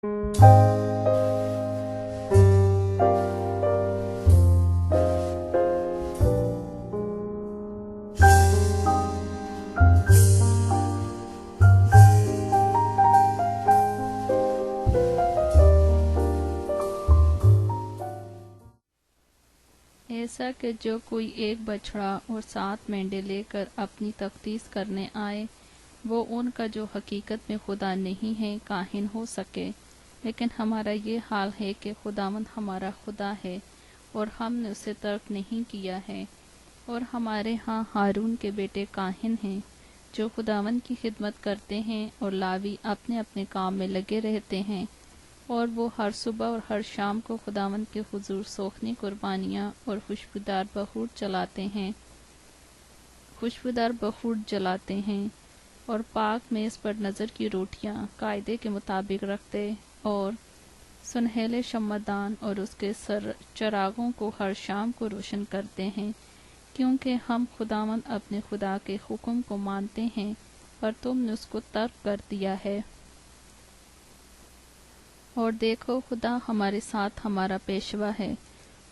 ایسا کہ جو کوئی ایک بچڑا اور 7 مینڈے لے کر اپنی تفتیش کرنے آئے، وہ ان کا جو حقیقت میں خدا نہیں ہے کاہن ہو سکے، لیکن ہمارا یہ حال ہے کہ خداوند ہمارا خدا ہے اور ہم نے اسے ترک نہیں کیا ہے، اور ہمارے ہاں ہارون کے بیٹے کاہن ہیں جو خداوند کی خدمت کرتے ہیں، اور لاوی اپنے اپنے کام میں لگے رہتے ہیں، اور وہ ہر صبح اور ہر شام کو خداوند کے حضور سوکھنی قربانیاں اور خوشبودار بخور جلاتے ہیں اور پاک میز پر نظر کی روٹیاں قاعدے کے مطابق رکھتے، اور سنہلے شمعدان اور اس کے چراغوں کو ہر شام کو روشن کرتے ہیں، کیونکہ ہم خداوند اپنے خدا کے حکم کو مانتے ہیں، پر تم نے اس کو ترک کر دیا ہے۔ اور دیکھو، خدا ہمارے ساتھ ہمارا پیشوا ہے،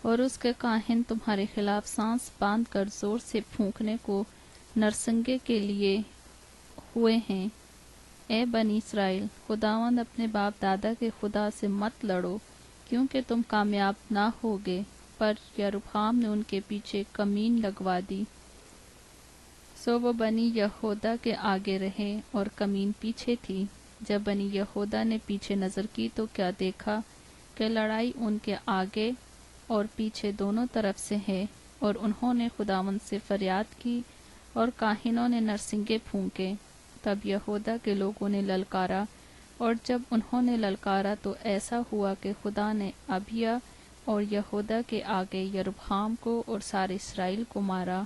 اور اس کے کاہن تمہارے خلاف سانس باندھ کر زور سے پھونکنے کو نرسنگے کے لیے ہوئے ہیں۔ اے بنی اسرائیل، خداوند اپنے باپ دادا کے خدا سے مت لڑو، کیونکہ تم کامیاب نہ ہوگے، پر یروبعام نے ان کے پیچھے کمین لگوا دی۔ سو وہ بنی یہودا کے آگے رہے اور کمین پیچھے تھی۔ جب بنی یہودا نے پیچھے نظر کی تو کیا دیکھا کہ لڑائی ان کے آگے اور پیچھے دونوں طرف سے ہے، اور انہوں نے خداوند سے فریاد کی اور کاہنوں نے نرسنگے پھونکے۔ تب یہودا کے لوگوں نے للکارا، اور جب انہوں نے للکارا تو ایسا ہوا کہ خدا نے ابیا اور یہودا کے آگے یروبعام کو اور سارے اسرائیل کو مارا،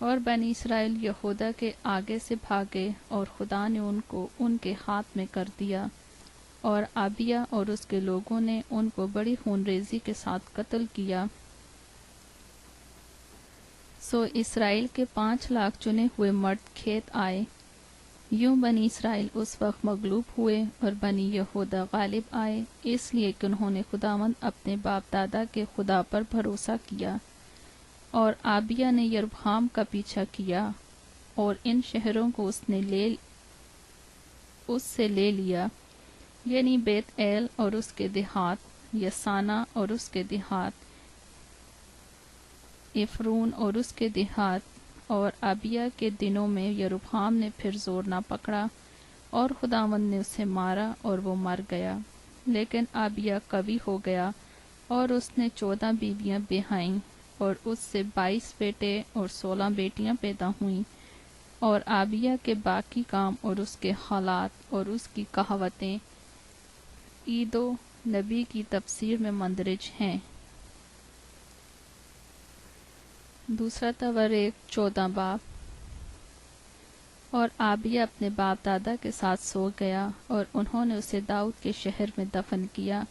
اور بنی اسرائیل یہودا کے آگے سے بھاگے، اور خدا نے ان کو ان کے ہاتھ میں کر دیا، اور ابیا اور اس کے لوگوں نے ان کو بڑی خونریزی کے ساتھ قتل کیا۔ سو اسرائیل کے 5,00,000 چنے ہوئے مرد کھیت آئے۔ یوں بنی اسرائیل اس وقت مغلوب ہوئے اور بنی یہودا غالب آئے، اس لیے کہ انہوں نے خداوند اپنے باپ دادا کے خدا پر بھروسہ کیا، اور ابیا نے یروبعام کا پیچھا کیا، اور ان شہروں کو اس سے لے لیا، یعنی بیت ایل اور اس کے دیہات، یسانا اور اس کے دیہات، عفرون اور اس کے دیہات۔ اور ابیا کے دنوں میں یروبعام نے پھر زور نہ پکڑا، اور خداوند نے اسے مارا اور وہ مر گیا، لیکن ابیا قوی ہو گیا، اور اس نے 14 بیویاں بیاہیں، اور اس سے 22 بیٹے اور 16 بیٹیاں پیدا ہوئیں۔ اور ابیا کے باقی کام اور اس کے حالات اور اس کی کہاوتیں ایدو نبی کی تفسیر میں مندرج ہیں۔ دوسرا تواریخ 14 باب۔ اور ابیا اپنے باپ دادا کے ساتھ سو گیا، اور انہوں نے اسے داؤد کے شہر میں دفن کیا،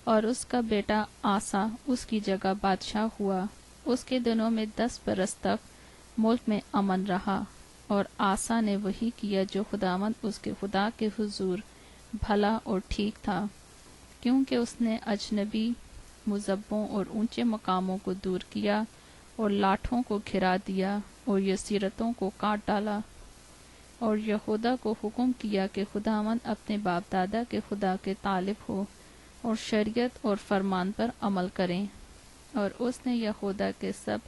اور اس کا بیٹا آسا اس کی جگہ بادشاہ ہوا۔ اس کے دنوں میں 10 برس تک ملک میں امن رہا، اور آسا نے وہی کیا جو خداوند اس کے خدا کے حضور بھلا اور ٹھیک تھا، کیونکہ اس نے اجنبی مذہبوں اور اونچے مقاموں کو دور کیا، اور لاٹھوں کو گھرا دیا، اور یسیرتوں کو کاٹ ڈالا، اور یہودا کو حکم کیا کہ خداوند اپنے باپ دادا کے خدا کے طالب ہو اور شریعت اور فرمان پر عمل کریں۔ اور اس نے یہودا کے سب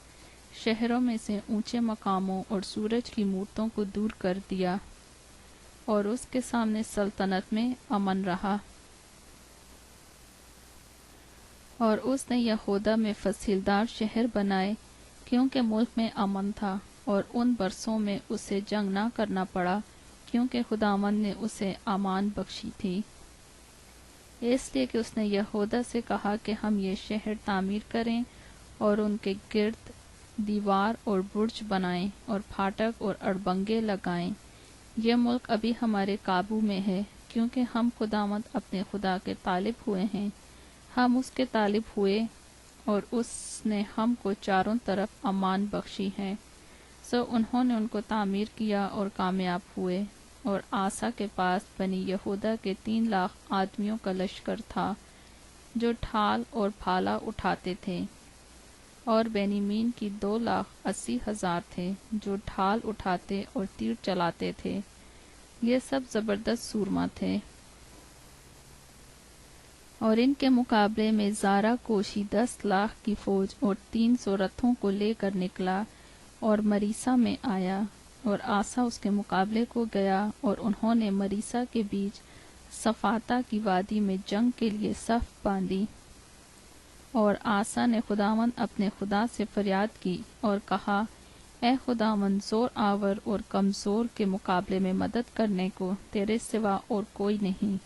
شہروں میں سے اونچے مقاموں اور سورج کی مورتوں کو دور کر دیا، اور اس کے سامنے سلطنت میں امن رہا۔ اور اس نے یہودا میں فصیلدار شہر بنائے، کیونکہ ملک میں امن تھا، اور ان برسوں میں اسے جنگ نہ کرنا پڑا، کیونکہ خداوند نے اسے امان بخشی تھی۔ اس لیے کہ اس نے یہودا سے کہا کہ ہم یہ شہر تعمیر کریں اور ان کے گرد دیوار اور برج بنائیں اور پھاٹک اور اڑبنگے لگائیں۔ یہ ملک ابھی ہمارے قابو میں ہے، کیونکہ ہم خداوند اپنے خدا کے طالب ہوئے ہیں۔ ہم اس کے طالب ہوئے، اور اس نے ہم کو چاروں طرف امان بخشی ہے۔ سو انہوں نے ان کو تعمیر کیا اور کامیاب ہوئے۔ اور آسا کے پاس بنی یہودا کے 3,00,000 آدمیوں کا لشکر تھا جو ڈھال اور بھالا اٹھاتے تھے، اور بینیمین کی 2,80,000 تھے جو ڈھال اٹھاتے اور تیر چلاتے تھے۔ یہ سب زبردست سورما تھے، اور ان کے مقابلے میں زارا کوشی 10,00,000 کی فوج اور 300 رتھوں کو لے کر نکلا اور مریسا میں آیا، اور آسا اس کے مقابلے کو گیا، اور انہوں نے مریسا کے بیچ صفاتا کی وادی میں جنگ کے لیے صف باندھی۔ اور آسا نے خداوند اپنے خدا سے فریاد کی اور کہا، اے خداوند، زور آور اور کمزور کے مقابلے میں مدد کرنے کو تیرے سوا اور کوئی نہیں۔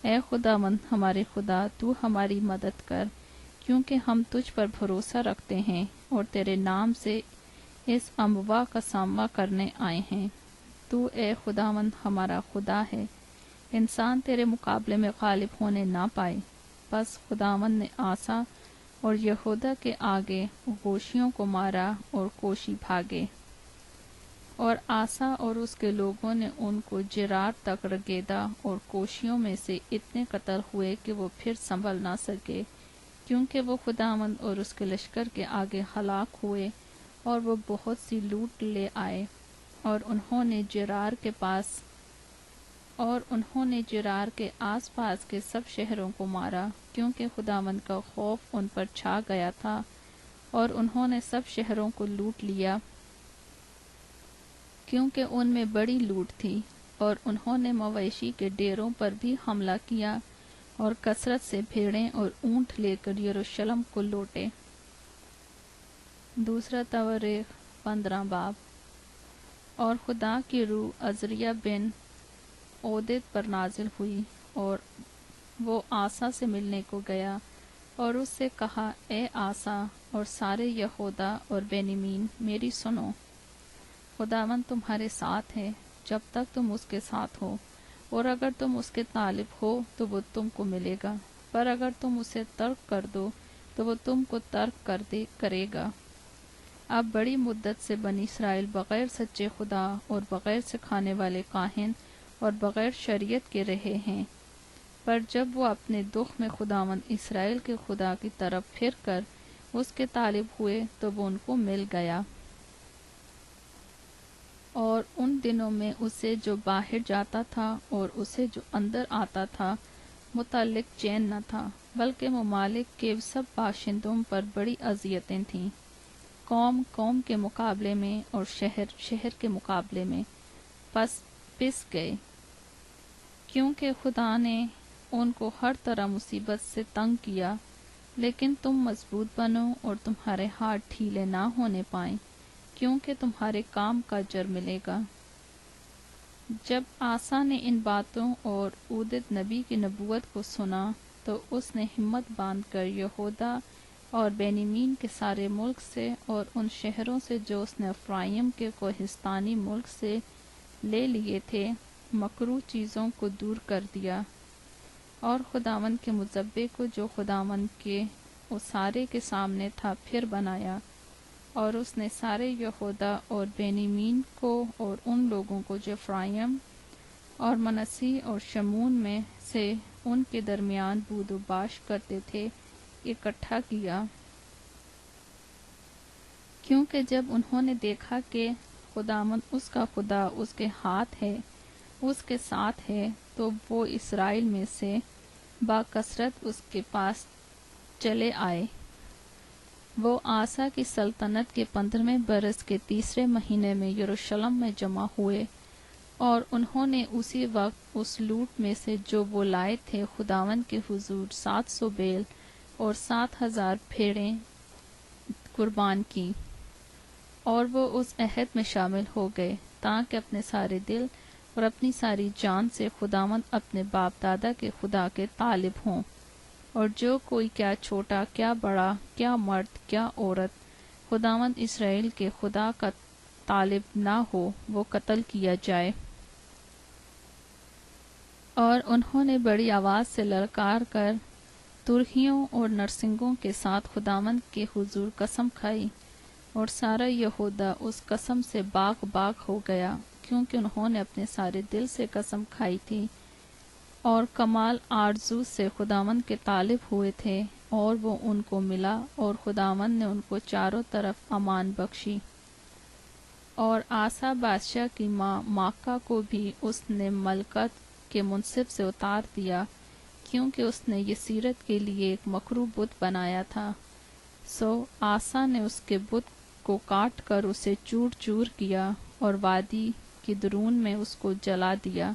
اے خداوند ہمارے خدا، تو ہماری مدد کر، کیونکہ ہم تجھ پر بھروسہ رکھتے ہیں اور تیرے نام سے اس اموا کا سامنا کرنے آئے ہیں۔ تو اے خداوند ہمارا خدا ہے، انسان تیرے مقابلے میں غالب ہونے نہ پائے۔ پس خداوند نے آسا اور یہودا کے آگے غوشیوں کو مارا اور کوشی بھاگے، اور آسا اور اس کے لوگوں نے ان کو جرار تک رگیدا، اور کوشیوں میں سے اتنے قتل ہوئے کہ وہ پھر سنبھل نہ سکے، کیونکہ وہ خداوند اور اس کے لشکر کے آگے ہلاک ہوئے، اور وہ بہت سی لوٹ لے آئے، اور انہوں نے جرار کے آس پاس کے سب شہروں کو مارا، کیونکہ خداوند کا خوف ان پر چھا گیا تھا، اور انہوں نے سب شہروں کو لوٹ لیا، کیونکہ ان میں بڑی لوٹ تھی، اور انہوں نے مویشی کے ڈیروں پر بھی حملہ کیا، اور کثرت سے بھیڑیں اور اونٹ لے کر یروشلم کو لوٹے۔ دوسرا تواریخ 15 باب۔ اور خدا کی روح عزریہ بن عودت پر نازل ہوئی، اور وہ آسا سے ملنے کو گیا، اور اس سے کہا، اے آسا اور سارے یہودا اور بینیمین، میری سنو، خداوند تمہارے ساتھ ہے جب تک تم اس کے ساتھ ہو، اور اگر تم اس کے طالب ہو تو وہ تم کو ملے گا، پر اگر تم اسے ترک کر دو تو وہ تم کو ترک کرے گا۔ اب بڑی مدت سے بنی اسرائیل بغیر سچے خدا اور بغیر سکھانے والے کاہن اور بغیر شریعت کے رہے ہیں، پر جب وہ اپنے دکھ میں خداوند اسرائیل کے خدا کی طرف پھر کر اس کے طالب ہوئے تو وہ ان کو مل گیا۔ اور ان دنوں میں اسے جو باہر جاتا تھا اور اسے جو اندر آتا تھا متعلق چین نہ تھا، بلکہ ممالک کے سب باشندوں پر بڑی اذیتیں تھیں، قوم کے مقابلے میں اور شہر کے مقابلے میں پس گئے، کیونکہ خدا نے ان کو ہر طرح مصیبت سے تنگ کیا، لیکن تم مضبوط بنو اور تمہارے ہاتھ ڈھیلے نہ ہونے پائیں، کیونکہ تمہارے کام کا اجر ملے گا۔ جب آسا نے ان باتوں اور عودت نبی کی نبوت کو سنا تو اس نے ہمت باندھ کر یہودا اور بینیمین کے سارے ملک سے اور ان شہروں سے جو اس نے افرائیم کے کوہستانی ملک سے لے لیے تھے مکروہ چیزوں کو دور کر دیا، اور خداوند کے مذبح کو جو خداوند کے اسارے کے سامنے تھا پھر بنایا، اور اس نے سارے یہودا اور بینیمین کو اور ان لوگوں کو جو افرائیم اور منسی اور شمون میں سے ان کے درمیان بود و باش کرتے تھے اکٹھا کیا، کیونکہ جب انہوں نے دیکھا کہ خداوند اس کا خدا اس کے ہاتھ ہے، اس کے ساتھ ہے، تو وہ اسرائیل میں سے باکثرت اس کے پاس چلے آئے۔ وہ آسا کی سلطنت کے 15ویں برس کے 3 مہینے میں یروشلم میں جمع ہوئے، اور انہوں نے اسی وقت اس لوٹ میں سے جو وہ لائے تھے خداوند کے حضور 700 بیل اور 7,000 بھیڑیں قربان کی، اور وہ اس عہد میں شامل ہو گئے تاکہ اپنے سارے دل اور اپنی ساری جان سے خداوند اپنے باپ دادا کے خدا کے طالب ہوں، اور جو کوئی کیا چھوٹا کیا بڑا کیا مرد کیا عورت خداوند اسرائیل کے خدا کا طالب نہ ہو وہ قتل کیا جائے۔ اور انہوں نے بڑی آواز سے للکار کر ترہیوں اور نرسنگوں کے ساتھ خداوند کے حضور قسم کھائی، اور سارا یہودا اس قسم سے باغ ہو گیا کیونکہ انہوں نے اپنے سارے دل سے قسم کھائی تھی اور کمال آرزو سے خداوند کے طالب ہوئے تھے، اور وہ ان کو ملا، اور خداوند نے ان کو چاروں طرف امان بخشی۔ اور آسا بادشاہ کی ماں ماکہ کو بھی اس نے ملکت کے منصب سے اتار دیا، کیونکہ اس نے یسیرت کے لیے ایک مکروہ بت بنایا تھا۔ سو آسا نے اس کے بت کو کاٹ کر اسے چور چور کیا اور وادی کی درون میں اس کو جلا دیا۔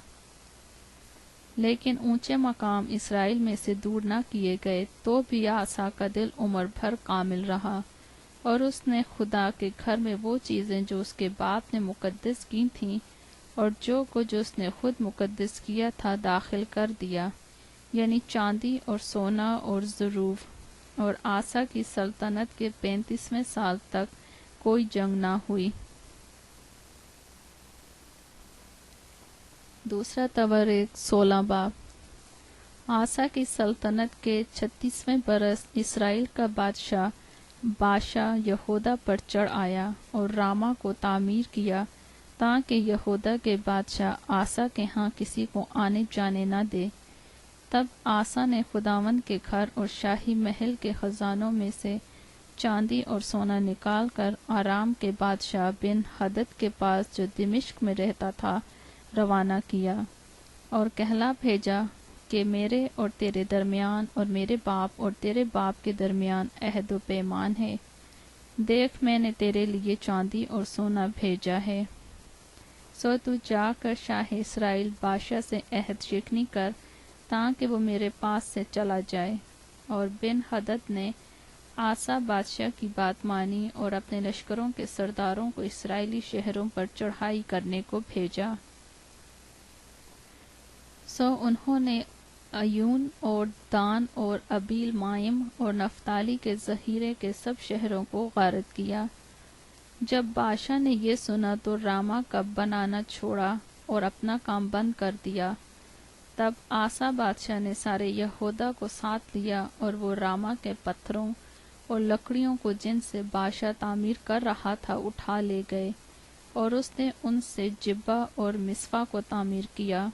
لیکن اونچے مقام اسرائیل میں سے دور نہ کیے گئے، تو بھی آسا کا دل عمر بھر کامل رہا، اور اس نے خدا کے گھر میں وہ چیزیں جو اس کے باپ نے مقدس کی تھیں اور جو کچھ اس نے خود مقدس کیا تھا داخل کر دیا، یعنی چاندی اور سونا اور زروف۔ اور آسا کی سلطنت کے 35ویں سال تک کوئی جنگ نہ ہوئی۔ دوسرا تواریخ 16 باب۔ آسا کی سلطنت کے 36ویں برس اسرائیل کا بادشاہ باشا یہودا پر چڑھ آیا اور راما کو تعمیر کیا، تاکہ یہودا کے بادشاہ آسا کے ہاں کسی کو آنے جانے نہ دے۔ تب آسا نے خداوند کے گھر اور شاہی محل کے خزانوں میں سے چاندی اور سونا نکال کر آرام کے بادشاہ بن ہدد کے پاس جو دمشق میں رہتا تھا روانہ کیا، اور کہلا بھیجا کہ میرے اور تیرے درمیان اور میرے باپ اور تیرے باپ کے درمیان عہد و پیمان ہے۔ دیکھ، میں نے تیرے لیے چاندی اور سونا بھیجا ہے، سو تو جا کر شاہ اسرائیل بادشاہ سے عہد شکنی کر، تاکہ وہ میرے پاس سے چلا جائے۔ اور بن ہدد نے آسا بادشاہ کی بات مانی اور اپنے لشکروں کے سرداروں کو اسرائیلی شہروں پر چڑھائی کرنے کو بھیجا۔ سو انہوں نے ایون اور دان اور ابیل مائم اور نفتالی کے ذخیرے کے سب شہروں کو غارت کیا۔ جب بادشاہ نے یہ سنا تو راما کا بنانا چھوڑا اور اپنا کام بند کر دیا۔ تب آسا بادشاہ نے سارے یہودا کو ساتھ لیا، اور وہ راما کے پتھروں اور لکڑیوں کو جن سے بادشاہ تعمیر کر رہا تھا اٹھا لے گئے، اور اس نے ان سے جبہ اور مصفا کو تعمیر کیا۔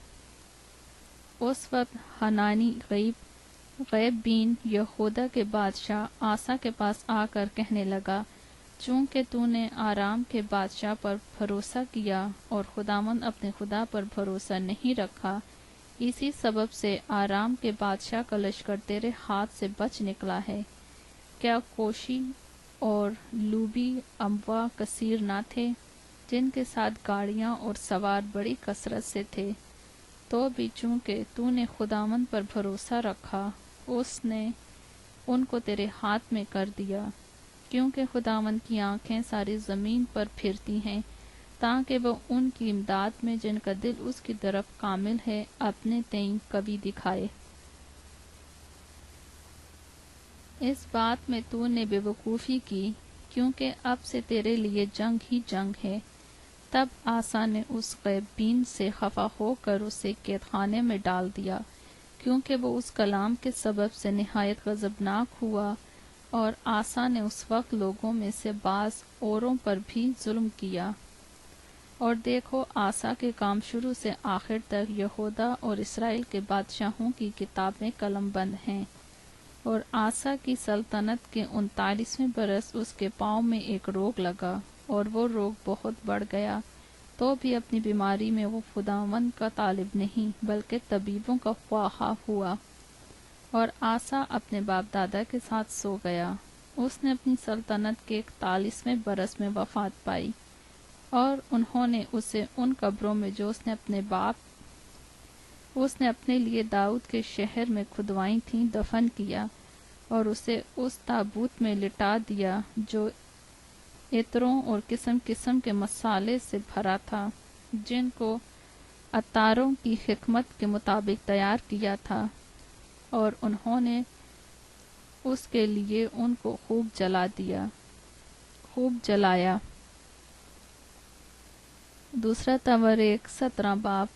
اس وقت حنانی غیب بین یہودا کے بادشاہ آسا کے پاس آ کر کہنے لگا، چونکہ تو نے آرام کے بادشاہ پر بھروسہ کیا اور خداوند اپنے خدا پر بھروسہ نہیں رکھا، اسی سبب سے آرام کے بادشاہ کا لشکر تیرے ہاتھ سے بچ نکلا ہے۔ کیا کوشی اور لوبی اموا کثیر نہ تھے، جن کے ساتھ گاڑیاں اور سوار بڑی کثرت سے تھے؟ تو بھی چونکہ تو نے خداوند پر بھروسہ رکھا، اس نے ان کو تیرے ہاتھ میں کر دیا، کیونکہ خداوند کی آنکھیں ساری زمین پر پھرتی ہیں، تاکہ وہ ان کی امداد میں جن کا دل اس کی طرف کامل ہے اپنے تئیں قوی دکھائے۔ اس بات میں تو نے بے وقوفی کی، کیونکہ اب سے تیرے لیے جنگ ہی جنگ ہے۔ تب آسا نے اس غیب بین سے خفا ہو کر اسے قید خانے میں ڈال دیا، کیونکہ وہ اس کلام کے سبب سے نہایت غضبناک ہوا، اور آسا نے اس وقت لوگوں میں سے بعض اوروں پر بھی ظلم کیا۔ اور دیکھو، آسا کے کام شروع سے آخر تک یہودا اور اسرائیل کے بادشاہوں کی کتاب میں قلم بند ہیں۔ اور آسا کی سلطنت کے 39ویں برس اس کے پاؤں میں ایک روگ لگا، اور وہ روگ بہت بڑھ گیا، تو بھی اپنی بیماری میں وہ خداوند کا طالب نہیں بلکہ طبیبوں کا خواہاں ہوا۔ اور آسا اپنے باپ دادا کے ساتھ سو گیا۔ اس نے اپنی سلطنت کے 41ویں برس میں وفات پائی، اور انہوں نے اسے ان قبروں میں جو اس نے اپنے لیے داؤد کے شہر میں کھدوائی تھیں دفن کیا، اور اسے اس تابوت میں لٹا دیا جو عطروں اور قسم قسم کے مسالے سے بھرا تھا، جن کو عطاروں کی حکمت کے مطابق تیار کیا تھا، اور انہوں نے اس کے لیے ان کو خوب جلایا۔ دوسرا تواریخ 17 باب۔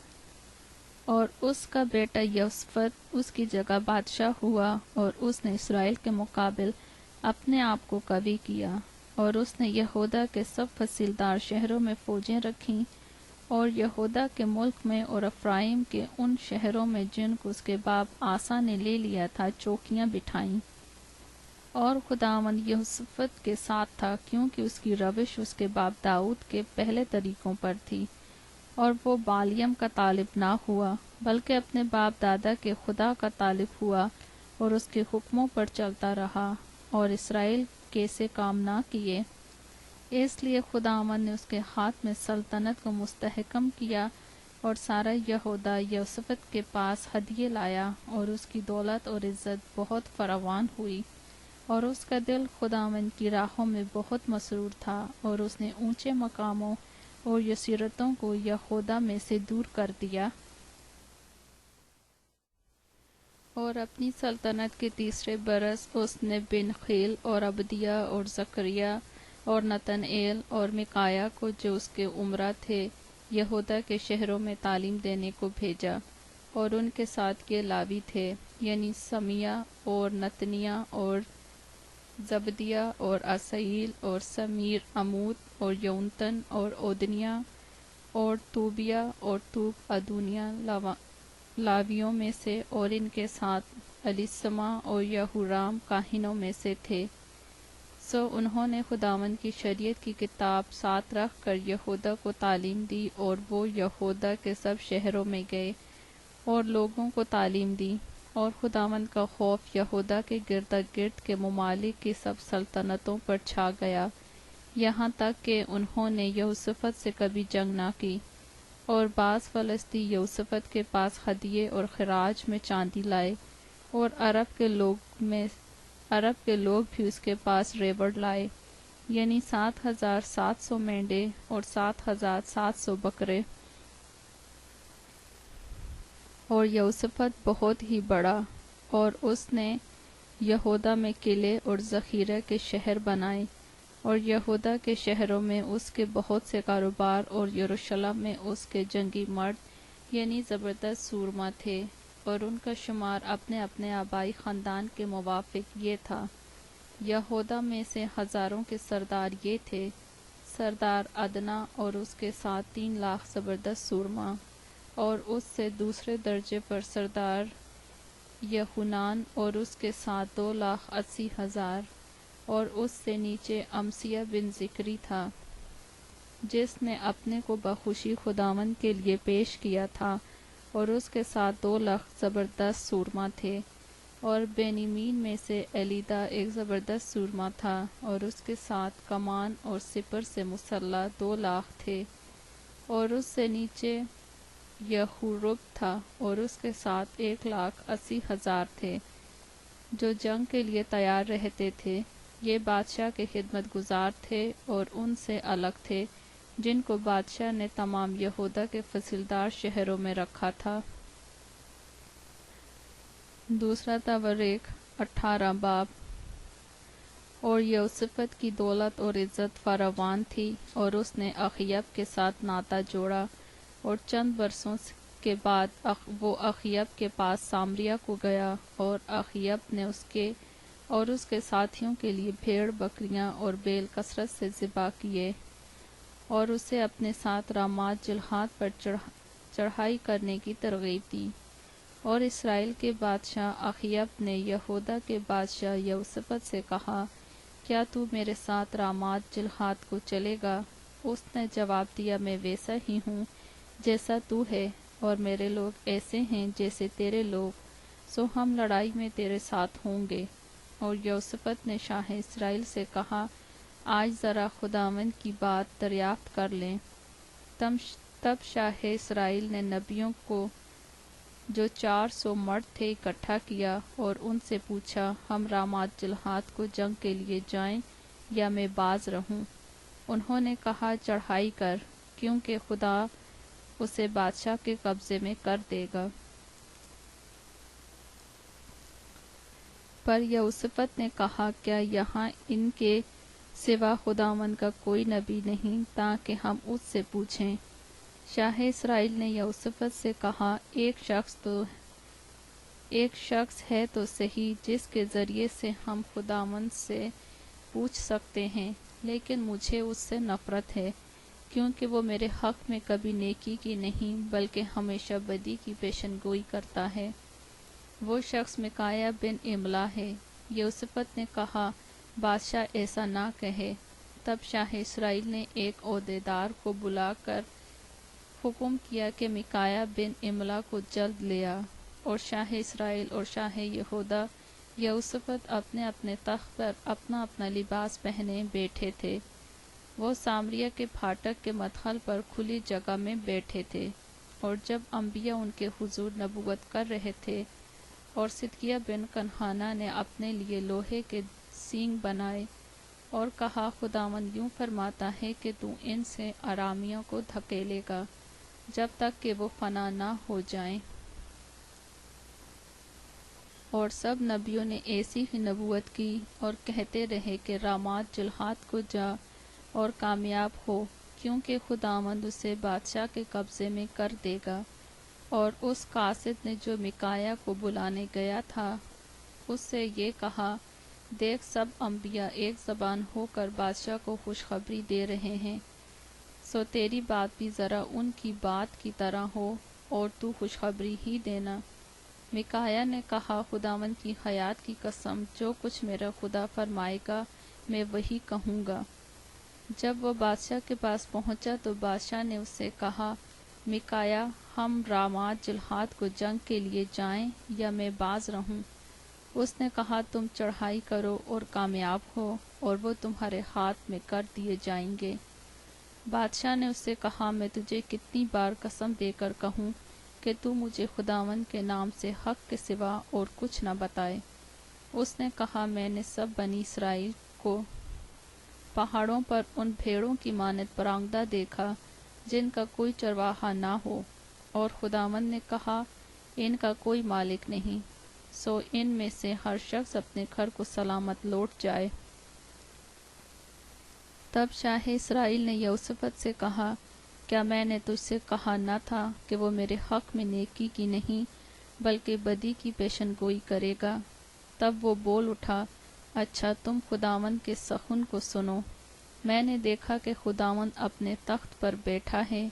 اور اس کا بیٹا یوسفت اس کی جگہ بادشاہ ہوا، اور اس نے اسرائیل کے مقابل اپنے آپ کو قوی کیا، اور اس نے یہودا کے سب فصیلدار شہروں میں فوجیں رکھیں، اور یہودا کے ملک میں اور افرائیم کے ان شہروں میں جن کو اس کے باپ آسا نے لے لیا تھا چوکیاں بٹھائیں۔ اور خداوند یہوشافط کے ساتھ تھا، کیونکہ اس کی روش اس کے باپ داؤد کے پہلے طریقوں پر تھی، اور وہ بالیم کا طالب نہ ہوا بلکہ اپنے باپ دادا کے خدا کا طالب ہوا اور اس کے حکموں پر چلتا رہا اور اسرائیل کے سے کام نہ کیے۔ اس لیے خداوند نے اس کے ہاتھ میں سلطنت کو مستحکم کیا، اور سارا یہودا یہوشافط کے پاس ہدیے لایا، اور اس کی دولت اور عزت بہت فراوان ہوئی، اور اس کا دل خداوند کی راہوں میں بہت مسرور تھا، اور اس نے اونچے مقاموں اور یسیرتوں کو یہودا میں سے دور کر دیا۔ اور اپنی سلطنت کے تیسرے برس اس نے بن خیل اور عبدیہ اور زکریا اور نتنኤل اور میکایا کو جو اس کے امرا تھے یہودا کے شہروں میں تعلیم دینے کو بھیجا، اور ان کے ساتھ یہ لاوی تھے، یعنی سمیہ اور نتنیہ اور زبدیہ اور اسائیل اور سمیر عمود اور یونتن اور اودنیہ اور توبیہ اور توب ادونیہ لاویوں میں سے، اور ان کے ساتھ الیسما اور یہورام کاہنوں میں سے تھے۔ سو انہوں نے خداوند کی شریعت کی کتاب ساتھ رکھ کر یہودا کو تعلیم دی، اور وہ یہودا کے سب شہروں میں گئے اور لوگوں کو تعلیم دی، اور خداوند کا خوف یہودا کے گرد گرد کے ممالک کی سب سلطنتوں پر چھا گیا، یہاں تک کہ انہوں نے یہوشافط سے کبھی جنگ نہ کی۔ اور بعض فلسطی یہوشافط کے پاس ہدیے اور خراج میں چاندی لائے، اور عرب کے لوگ بھی اس کے پاس ریوڑ لائے، یعنی 7,700 مینڈے اور 7,700 بکرے۔ اور یہوشافط بہت ہی بڑا، اور اس نے یہودا میں قلعے اور ذخیرہ کے شہر بنائے، اور یہودا کے شہروں میں اس کے بہت سے کاروبار، اور یروشلم میں اس کے جنگی مرد یعنی زبردست سورما تھے، اور ان کا شمار اپنے اپنے آبائی خاندان کے موافق یہ تھا۔ یہودا میں سے ہزاروں کے سردار یہ تھے: سردار ادنا اور اس کے ساتھ 3,00,000 زبردست سورما، اور اس سے دوسرے درجے پر سردار یہونان اور اس کے ساتھ 2,80,000، اور اس سے نیچے امسیہ بن ذکری تھا، جس نے اپنے کو بخوشی خداوند کے لیے پیش کیا تھا، اور اس کے ساتھ 2,00,000 زبردست سورما تھے۔ اور بینیمین میں سے ایلیدا ایک زبردست سورما تھا، اور اس کے ساتھ کمان اور سپر سے مسلح 2,00,000 تھے، اور اس سے نیچے یہورب تھا، اور اس کے ساتھ 1,80,000 تھے، جو جنگ کے لیے تیار رہتے تھے۔ یہ بادشاہ کے خدمت گزار تھے اور ان سے الگ تھے، جن کو بادشاہ نے تمام یہودا کے فصیلدار شہروں میں رکھا تھا۔ دوسرا تورخ 18 باب۔ اور یہوشافط کی دولت اور عزت فراوان تھی، اور اس نے اخیب کے ساتھ ناطہ جوڑا، اور چند برسوں کے بعد وہ اخیب کے پاس سامریا کو گیا، اور اخیب نے اس کے ساتھیوں کے لیے بھیڑ بکریاں اور بیل کثرت سے ذبح کیے، اور اسے اپنے ساتھ رامات جلحاد پر چڑھائی کرنے کی ترغیب دی۔ اور اسرائیل کے بادشاہ اخیب نے یہودا کے بادشاہ یہوشافط سے کہا، کیا تو میرے ساتھ رامات جلحاد کو چلے گا؟ اس نے جواب دیا، میں ویسا ہی ہوں جیسا تو ہے، اور میرے لوگ ایسے ہیں جیسے تیرے لوگ، سو ہم لڑائی میں تیرے ساتھ ہوں گے۔ اور یہوشافط نے شاہ اسرائیل سے کہا، آج ذرا خداوند کی بات دریافت کر لیں۔ تب شاہ اسرائیل نے نبیوں کو جو 400 مرد تھے اکٹھا کیا، اور ان سے پوچھا، ہم رامات جلحاد کو جنگ کے لیے جائیں یا میں باز رہوں؟ انہوں نے کہا، چڑھائی کر، کیونکہ خدا اسے بادشاہ کے قبضے میں کر دے گا۔ پر یہوشافط نے کہا، کیا یہاں ان کے سوا خداوند کا کوئی نبی نہیں تاکہ ہم اس سے پوچھیں؟ شاہ اسرائیل نے یہوشافط سے کہا، ایک شخص ہے تو صحیح جس کے ذریعے سے ہم خداوند سے پوچھ سکتے ہیں، لیکن مجھے اس سے نفرت ہے، کیونکہ وہ میرے حق میں کبھی نیکی کی نہیں بلکہ ہمیشہ بدی کی پیشن گوئی کرتا ہے۔ وہ شخص میکایا بن املا ہے۔ یوسفت نے کہا بادشاہ ایسا نہ کہے۔ تب شاہ اسرائیل نے ایک عہدیدار کو بلا کر حکم کیا کہ میکایا بن املا کو جلد لے آ، اور شاہ اسرائیل اور شاہ یہودا یوسفت اپنے اپنے تخت پر اپنا اپنا لباس پہنے بیٹھے تھے۔ وہ سامریہ کے پھاٹک کے مدخل پر کھلی جگہ میں بیٹھے تھے، اور جب انبیاء ان کے حضور نبوت کر رہے تھے اور صدقیہ بن کنعانہ نے اپنے لیے لوہے کے سینگ بنائے اور کہا خداوند یوں فرماتا ہے کہ تو ان سے ارامیوں کو دھکیلے گا جب تک کہ وہ فنا نہ ہو جائیں۔ اور سب نبیوں نے ایسی ہی نبوت کی اور کہتے رہے کہ رامات جلحاد کو جا اور کامیاب ہو، کیونکہ خداوند اسے بادشاہ کے قبضے میں کر دے گا۔ اور اس قاصد نے جو میکایا کو بلانے گیا تھا اس سے یہ کہا دیکھ سب انبیاء ایک زبان ہو کر بادشاہ کو خوشخبری دے رہے ہیں، سو تیری بات بھی ذرا ان کی بات کی طرح ہو اور تو خوشخبری ہی دینا۔ میکایا نے کہا خداوند کی حیات کی قسم جو کچھ میرا خدا فرمائے گا میں وہی کہوں گا۔ جب وہ بادشاہ کے پاس پہنچا تو بادشاہ نے اس سے کہا میکایا ہم رامات جلحاد کو جنگ کے لیے جائیں یا میں باز رہوں؟ اس نے کہا تم چڑھائی کرو اور کامیاب ہو اور وہ تمہارے ہاتھ میں کر دیے جائیں گے۔ بادشاہ نے اس سے کہا میں تجھے کتنی بار قسم دے کر کہوں کہ تو مجھے خداوند کے نام سے حق کے سوا اور کچھ نہ بتائے۔ اس نے کہا میں نے سب بنی اسرائیل کو پہاڑوں پر ان بھیڑوں کی مانند پراگندہ دیکھا جن کا کوئی چرواہا نہ ہو، اور خداوند نے کہا ان کا کوئی مالک نہیں، سو ان میں سے ہر شخص اپنے گھر کو سلامت لوٹ جائے۔ تب شاہ اسرائیل نے یوسفت سے کہا کیا میں نے تجھ سے کہا نہ تھا کہ وہ میرے حق میں نیکی کی نہیں بلکہ بدی کی پیشن گوئی کرے گا؟ تب وہ بول اٹھا اچھا تم خداوند کے سخن کو سنو۔ میں نے دیکھا کہ خداوند اپنے تخت پر بیٹھا ہے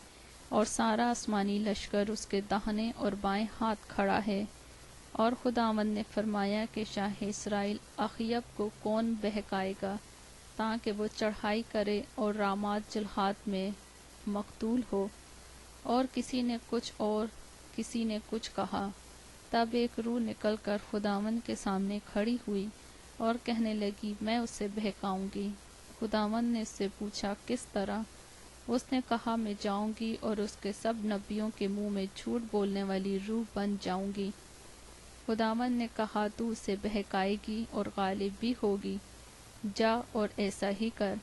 اور سارا آسمانی لشکر اس کے داہنے اور بائیں ہاتھ کھڑا ہے، اور خداوند نے فرمایا کہ شاہ اسرائیل اخیب کو کون بہکائے گا تاکہ وہ چڑھائی کرے اور رامات جلحاد میں مقتول ہو؟ اور کسی نے کچھ اور کسی نے کچھ کہا۔ تب ایک روح نکل کر خداوند کے سامنے کھڑی ہوئی اور کہنے لگی میں اسے بہکاؤں گی۔ خداوند نے اس سے پوچھا کس طرح؟ اس نے کہا میں جاؤں گی اور اس کے سب نبیوں کے منہ میں جھوٹ بولنے والی روح بن جاؤں گی۔ خداوند نے کہا تو اسے بہکائے گی اور غالب بھی ہوگی، جا اور ایسا ہی کر۔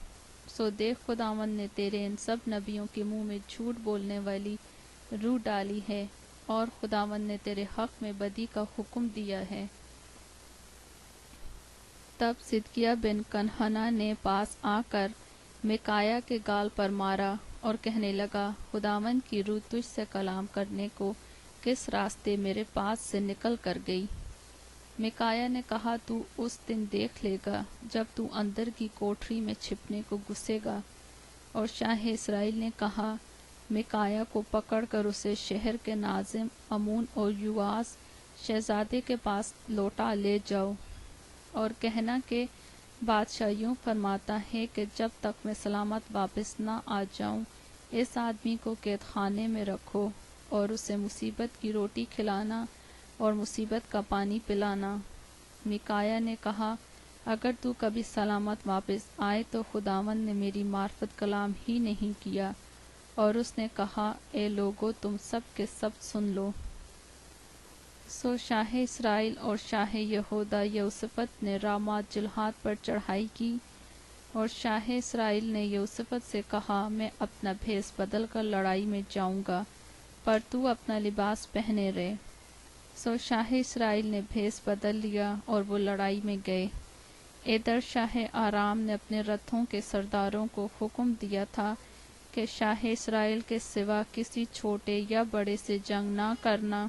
سو دیکھ خداوند نے تیرے ان سب نبیوں کے منہ میں جھوٹ بولنے والی روح ڈالی ہے، اور خداوند نے تیرے حق میں بدی کا حکم دیا ہے۔ تب صدقیہ بن کنعانہ نے پاس آ کر میکایا کے گال پر مارا اور کہنے لگا خداوند کی روح تجھ سے کلام کرنے کو کس راستے میرے پاس سے نکل کر گئی؟ میکایا نے کہا تو اس دن دیکھ لے گا جب تو اندر کی کوٹری میں چھپنے کو گھسے گا۔ اور شاہ اسرائیل نے کہا میکایا کو پکڑ کر اسے شہر کے ناظم امون اور یواس شہزادے کے پاس لوٹا لے جاؤ، اور کہنا کہ بادشاہ یوں فرماتا ہے کہ جب تک میں سلامت واپس نہ آ جاؤں اس آدمی کو قید خانے میں رکھو اور اسے مصیبت کی روٹی کھلانا اور مصیبت کا پانی پلانا۔ میکایا نے کہا اگر تو کبھی سلامت واپس آئے تو خداوند نے میری معرفت کلام ہی نہیں کیا۔ اور اس نے کہا اے لوگو تم سب کے سب سن لو۔ سو شاہ اسرائیل اور شاہ یہودا یوسفت نے رامات جلحاد پر چڑھائی کی، اور شاہ اسرائیل نے یوسفت سے کہا میں اپنا بھیس بدل کر لڑائی میں جاؤں گا، پر تو اپنا لباس پہنے رہے۔ سو شاہ اسرائیل نے بھیس بدل لیا اور وہ لڑائی میں گئے۔ ادھر شاہ آرام نے اپنے رتھوں کے سرداروں کو حکم دیا تھا کہ شاہ اسرائیل کے سوا کسی چھوٹے یا بڑے سے جنگ نہ کرنا،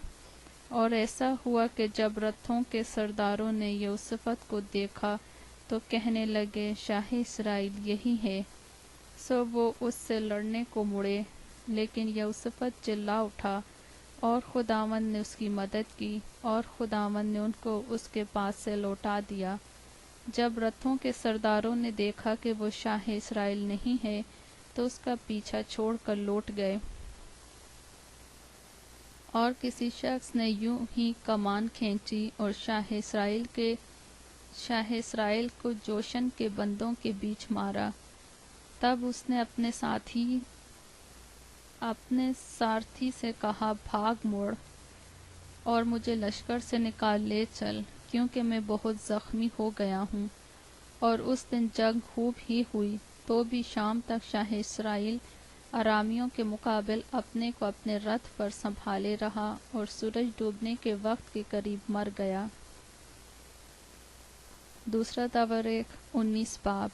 اور ایسا ہوا کہ جب رتھوں کے سرداروں نے یوسفت کو دیکھا تو کہنے لگے شاہ اسرائیل یہی ہے۔ سو وہ اس سے لڑنے کو مڑے، لیکن یہوشافط چلا اٹھا اور خداوند نے اس کی مدد کی، اور خداوند نے ان کو اس کے پاس سے لوٹا دیا۔ جب رتھوں کے سرداروں نے دیکھا کہ وہ شاہ اسرائیل نہیں ہے تو اس کا پیچھا چھوڑ کر لوٹ گئے، اور کسی شخص نے یوں ہی کمان کھینچی اور شاہ اسرائیل کو جوشن کے بندوں کے بیچ مارا۔ تب اس نے اپنے سارتھی سے کہا، بھاگ مڑ اور مجھے لشکر سے نکال لے چل، کیونکہ میں بہت زخمی ہو گیا ہوں۔ اور اس دن جنگ خوب ہی ہوئی، تو بھی شام تک شاہ اسرائیل ارامیوں کے مقابل اپنے کو اپنے رتھ پر سنبھالے رہا، اور سورج ڈوبنے کے وقت کے قریب مر گیا۔ دوسرا تواریخ 19 باب۔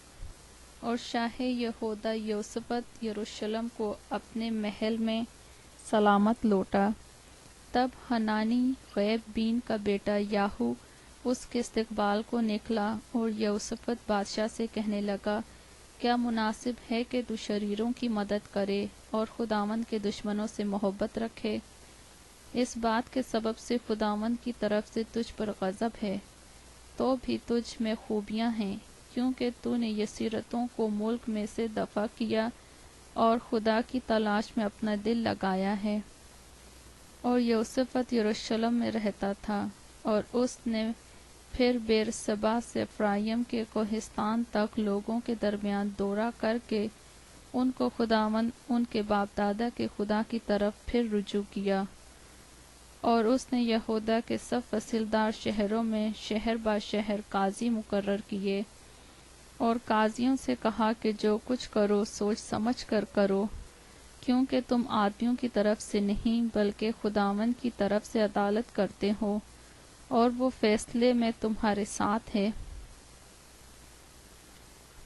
اور شاہ یہودہ یہوشافط یروشلم کو اپنے محل میں سلامت لوٹا۔ تب حنانی غیب بین کا بیٹا یاہو اس کے استقبال کو نکلا، اور یہوشافط بادشاہ سے کہنے لگا، کیا مناسب ہے کہ تو شریروں کی مدد کرے اور خداوند کے دشمنوں سے محبت رکھے؟ اس بات کے سبب سے خداوند کی طرف سے تجھ پر غضب ہے، تو بھی تجھ میں خوبیاں ہیں، کیونکہ تو نے یسیرتوں کو ملک میں سے دفع کیا اور خدا کی تلاش میں اپنا دل لگایا ہے۔ اور یہوشافط یروشلم میں رہتا تھا، اور اس نے پھر بیرشبا سے افرائیم کے کوہستان تک لوگوں کے درمیان دورہ کر کے ان کو خداوند ان کے باپ دادا کے خدا کی طرف پھر رجوع کیا۔ اور اس نے یہودا کے سب فصیلدار شہروں میں شہر با شہر قاضی مقرر کیے، اور قاضیوں سے کہا کہ جو کچھ کرو سوچ سمجھ کر کرو، کیونکہ تم آدمیوں کی طرف سے نہیں بلکہ خداوند کی طرف سے عدالت کرتے ہو، اور وہ فیصلے میں تمہارے ساتھ ہے۔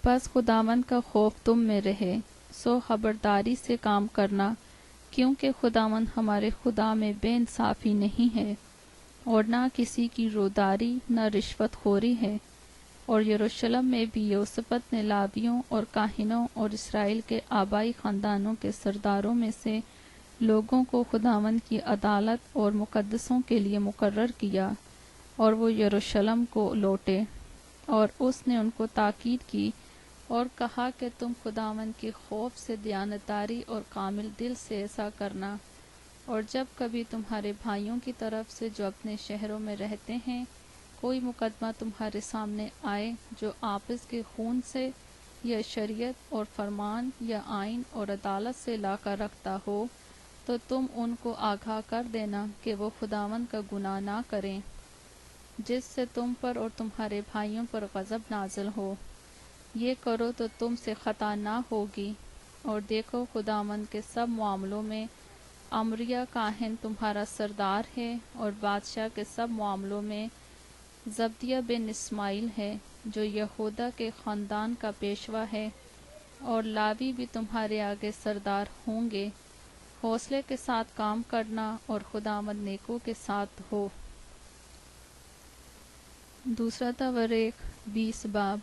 بس خداوند کا خوف تم میں رہے، سو خبرداری سے کام کرنا، کیونکہ خداوند ہمارے خدا میں بے انصافی نہیں ہے، اور نہ کسی کی روداری نہ رشوت خوری ہے۔ اور یروشلم میں بھی یہوشافط نے لاویوں اور کاہنوں اور اسرائیل کے آبائی خاندانوں کے سرداروں میں سے لوگوں کو خداوند کی عدالت اور مقدسوں کے لیے مقرر کیا، اور وہ یروشلم کو لوٹے۔ اور اس نے ان کو تاکید کی اور کہا کہ تم خداوند کے خوف سے دیانتداری اور کامل دل سے ایسا کرنا، اور جب کبھی تمہارے بھائیوں کی طرف سے جو اپنے شہروں میں رہتے ہیں کوئی مقدمہ تمہارے سامنے آئے جو آپس کے خون سے یا شریعت اور فرمان یا آئین اور عدالت سے لا کر رکھتا ہو، تو تم ان کو آگاہ کر دینا کہ وہ خداوند کا گناہ نہ کریں، جس سے تم پر اور تمہارے بھائیوں پر غضب نازل ہو۔ یہ کرو تو تم سے خطا نہ ہوگی۔ اور دیکھو، خداوند کے سب معاملوں میں امریہ کاہن تمہارا سردار ہے، اور بادشاہ کے سب معاملوں میں زبدیہ بن اسماعیل ہے، جو یہودا کے خاندان کا پیشوا ہے، اور لاوی بھی تمہارے آگے سردار ہوں گے۔ حوصلے کے ساتھ کام کرنا اور خداوند نیکوں کے ساتھ ہو۔ دوسرا تواریخ 20 باب۔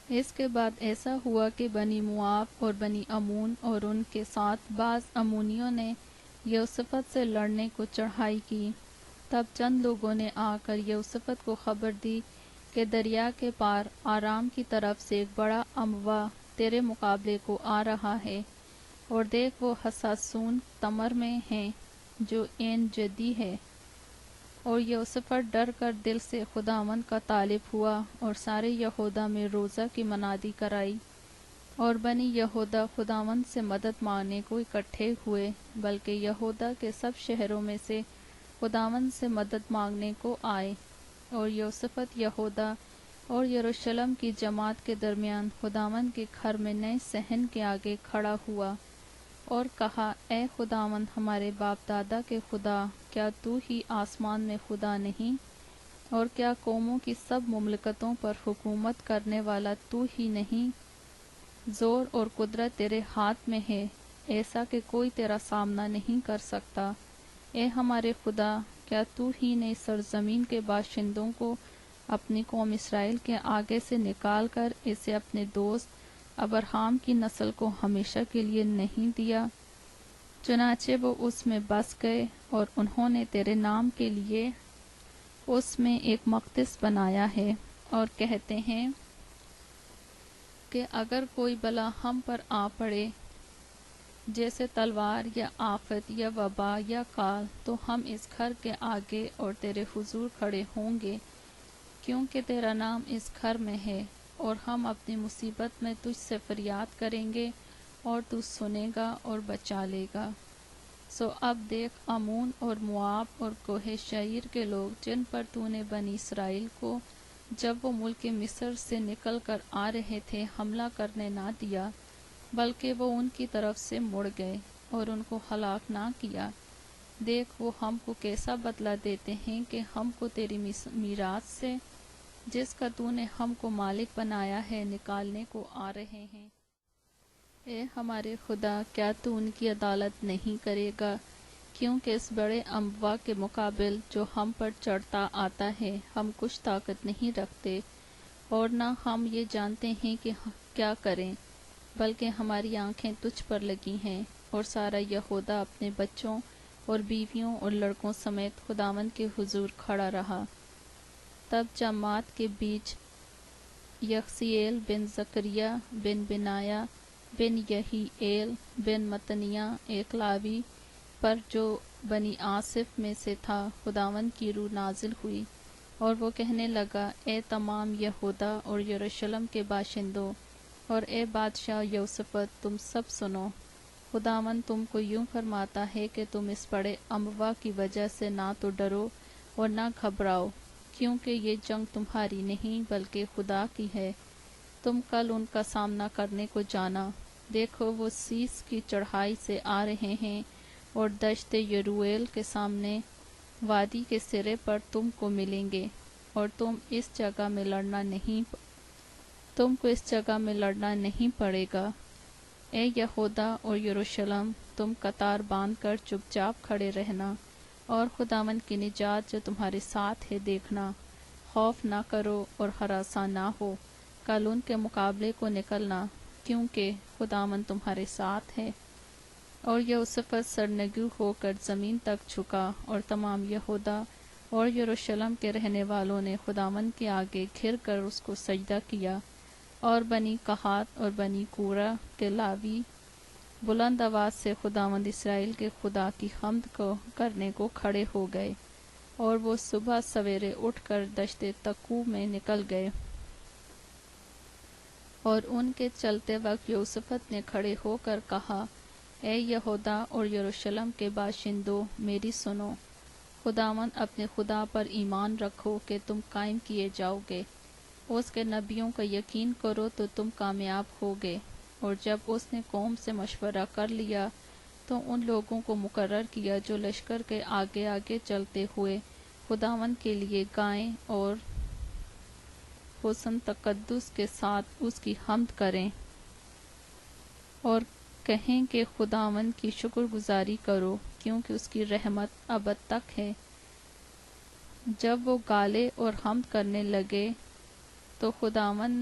اس کے بعد ایسا ہوا کہ بنی مواب اور بنی امون اور ان کے ساتھ بعض امونیوں نے یہوشافط سے لڑنے کو چڑھائی کی۔ تب چند لوگوں نے آ کر یہوشافط کو خبر دی کہ دریا کے پار آرام کی طرف سے ایک بڑا اموا تیرے مقابلے کو آ رہا ہے، اور دیکھ وہ حصاسون تمر میں ہیں جو عین جدی ہے۔ اور یہوشافط ڈر کر دل سے خداوند کا طالب ہوا، اور سارے یہودا میں روزہ کی منادی کرائی، اور بنی یہودا خداوند سے مدد مانگنے کو اکٹھے ہوئے، بلکہ یہودا کے سب شہروں میں سے خداوند سے مدد مانگنے کو آئے۔ اور یہوشافط یہودا اور یروشلم کی جماعت کے درمیان خداوند کے گھر میں نئے صحن کے آگے کھڑا ہوا، اور کہا، اے خداوند ہمارے باپ دادا کے خدا، کیا تو ہی آسمان میں خدا نہیں؟ اور کیا قوموں کی سب مملکتوں پر حکومت کرنے والا تو ہی نہیں؟ زور اور قدرت تیرے ہاتھ میں ہے، ایسا کہ کوئی تیرا سامنا نہیں کر سکتا۔ اے ہمارے خدا، کیا تو ہی نے اس سرزمین کے باشندوں کو اپنی قوم اسرائیل کے آگے سے نکال کر اسے اپنے دوست ابراہیم کی نسل کو ہمیشہ کے لیے نہیں دیا؟ چنانچہ وہ اس میں بس گئے، اور انہوں نے تیرے نام کے لیے اس میں ایک مقدس بنایا ہے، اور کہتے ہیں کہ اگر کوئی بلا ہم پر آ پڑے، جیسے تلوار یا آفت یا وبا یا کال، تو ہم اس گھر کے آگے اور تیرے حضور کھڑے ہوں گے، کیونکہ تیرا نام اس گھر میں ہے، اور ہم اپنی مصیبت میں تجھ سے فریاد کریں گے، اور تو سنے گا اور بچا لے گا۔ سو اب دیکھ، امون اور مواب اور کوہ شعیر کے لوگ، جن پر تو نے بنی اسرائیل کو جب وہ ملک مصر سے نکل کر آ رہے تھے حملہ کرنے نہ دیا، بلکہ وہ ان کی طرف سے مڑ گئے اور ان کو ہلاک نہ کیا، دیکھ وہ ہم کو کیسا بدلہ دیتے ہیں کہ ہم کو تیری میراث سے، جس کا تو نے ہم کو مالک بنایا ہے، نکالنے کو آ رہے ہیں۔ اے ہمارے خدا، کیا تو ان کی عدالت نہیں کرے گا؟ کیونکہ اس بڑے اموا کے مقابل جو ہم پر چڑھتا آتا ہے ہم کچھ طاقت نہیں رکھتے، اور نہ ہم یہ جانتے ہیں کہ کیا کریں، بلکہ ہماری آنکھیں تجھ پر لگی ہیں۔ اور سارا یہودا اپنے بچوں اور بیویوں اور لڑکوں سمیت خداوند کے حضور کھڑا رہا۔ تب جماعت کے بیچ یخزییل بن زکریا بن بنایا بن یہییل بن متنیہ ایک لاوی پر جو بنی آصف میں سے تھا خداوند کی روح نازل ہوئی، اور وہ کہنے لگا، اے تمام یہودا اور یروشلم کے باشندوں، اور اے بادشاہ یوسفت، تم سب سنو، خداوند تم کو یوں فرماتا ہے کہ تم اس بڑے اموا کی وجہ سے نہ تو ڈرو اور نہ گھبراؤ، کیونکہ یہ جنگ تمہاری نہیں بلکہ خدا کی ہے۔ تم کل ان کا سامنا کرنے کو جانا، دیکھو وہ سیس کی چڑھائی سے آ رہے ہیں، اور دشت یرویل کے سامنے وادی کے سرے پر تم کو ملیں گے، اور تم کو اس جگہ میں لڑنا نہیں پڑے گا۔ اے یہودا اور یروشلم، تم قطار باندھ کر چپ چاپ کھڑے رہنا، اور خداوند کی نجات جو تمہارے ساتھ ہے دیکھنا، خوف نہ کرو اور ہراساں نہ ہو، کل ان کے مقابلے کو نکلنا، کیونکہ خداوند تمہارے ساتھ ہے۔ اور یوسفت سرنگو ہو کر زمین تک جھکا، اور تمام یہودا اور یروشلم کے رہنے والوں نے خداوند کے آگے گھر کر اس کو سجدہ کیا، اور بنی قہات اور بنی کورہ کے لاوی بلند آواز سے خداوند اسرائیل کے خدا کی حمد کو کرنے کو کھڑے ہو گئے، اور وہ صبح سویرے اٹھ کر دشت تقو میں نکل گئے۔ اور ان کے چلتے وقت یوسفت نے کھڑے ہو کر کہا، اے یہودا اور یروشلم کے باشندوں، میری سنو، خداوند اپنے خدا پر ایمان رکھو کہ تم قائم کیے جاؤ گے، اس کے نبیوں کا یقین کرو تو تم کامیاب ہوگے۔ اور جب اس نے قوم سے مشورہ کر لیا تو ان لوگوں کو مقرر کیا جو لشکر کے آگے آگے چلتے ہوئے خداوند کے لیے گائیں اور حسن تقدس کے ساتھ اس کی حمد کریں، اور کہیں کہ خداوند کی شکر گزاری کرو، کیونکہ اس کی رحمت ابد تک ہے۔ جب وہ گالے اور حمد کرنے لگے تو خداوند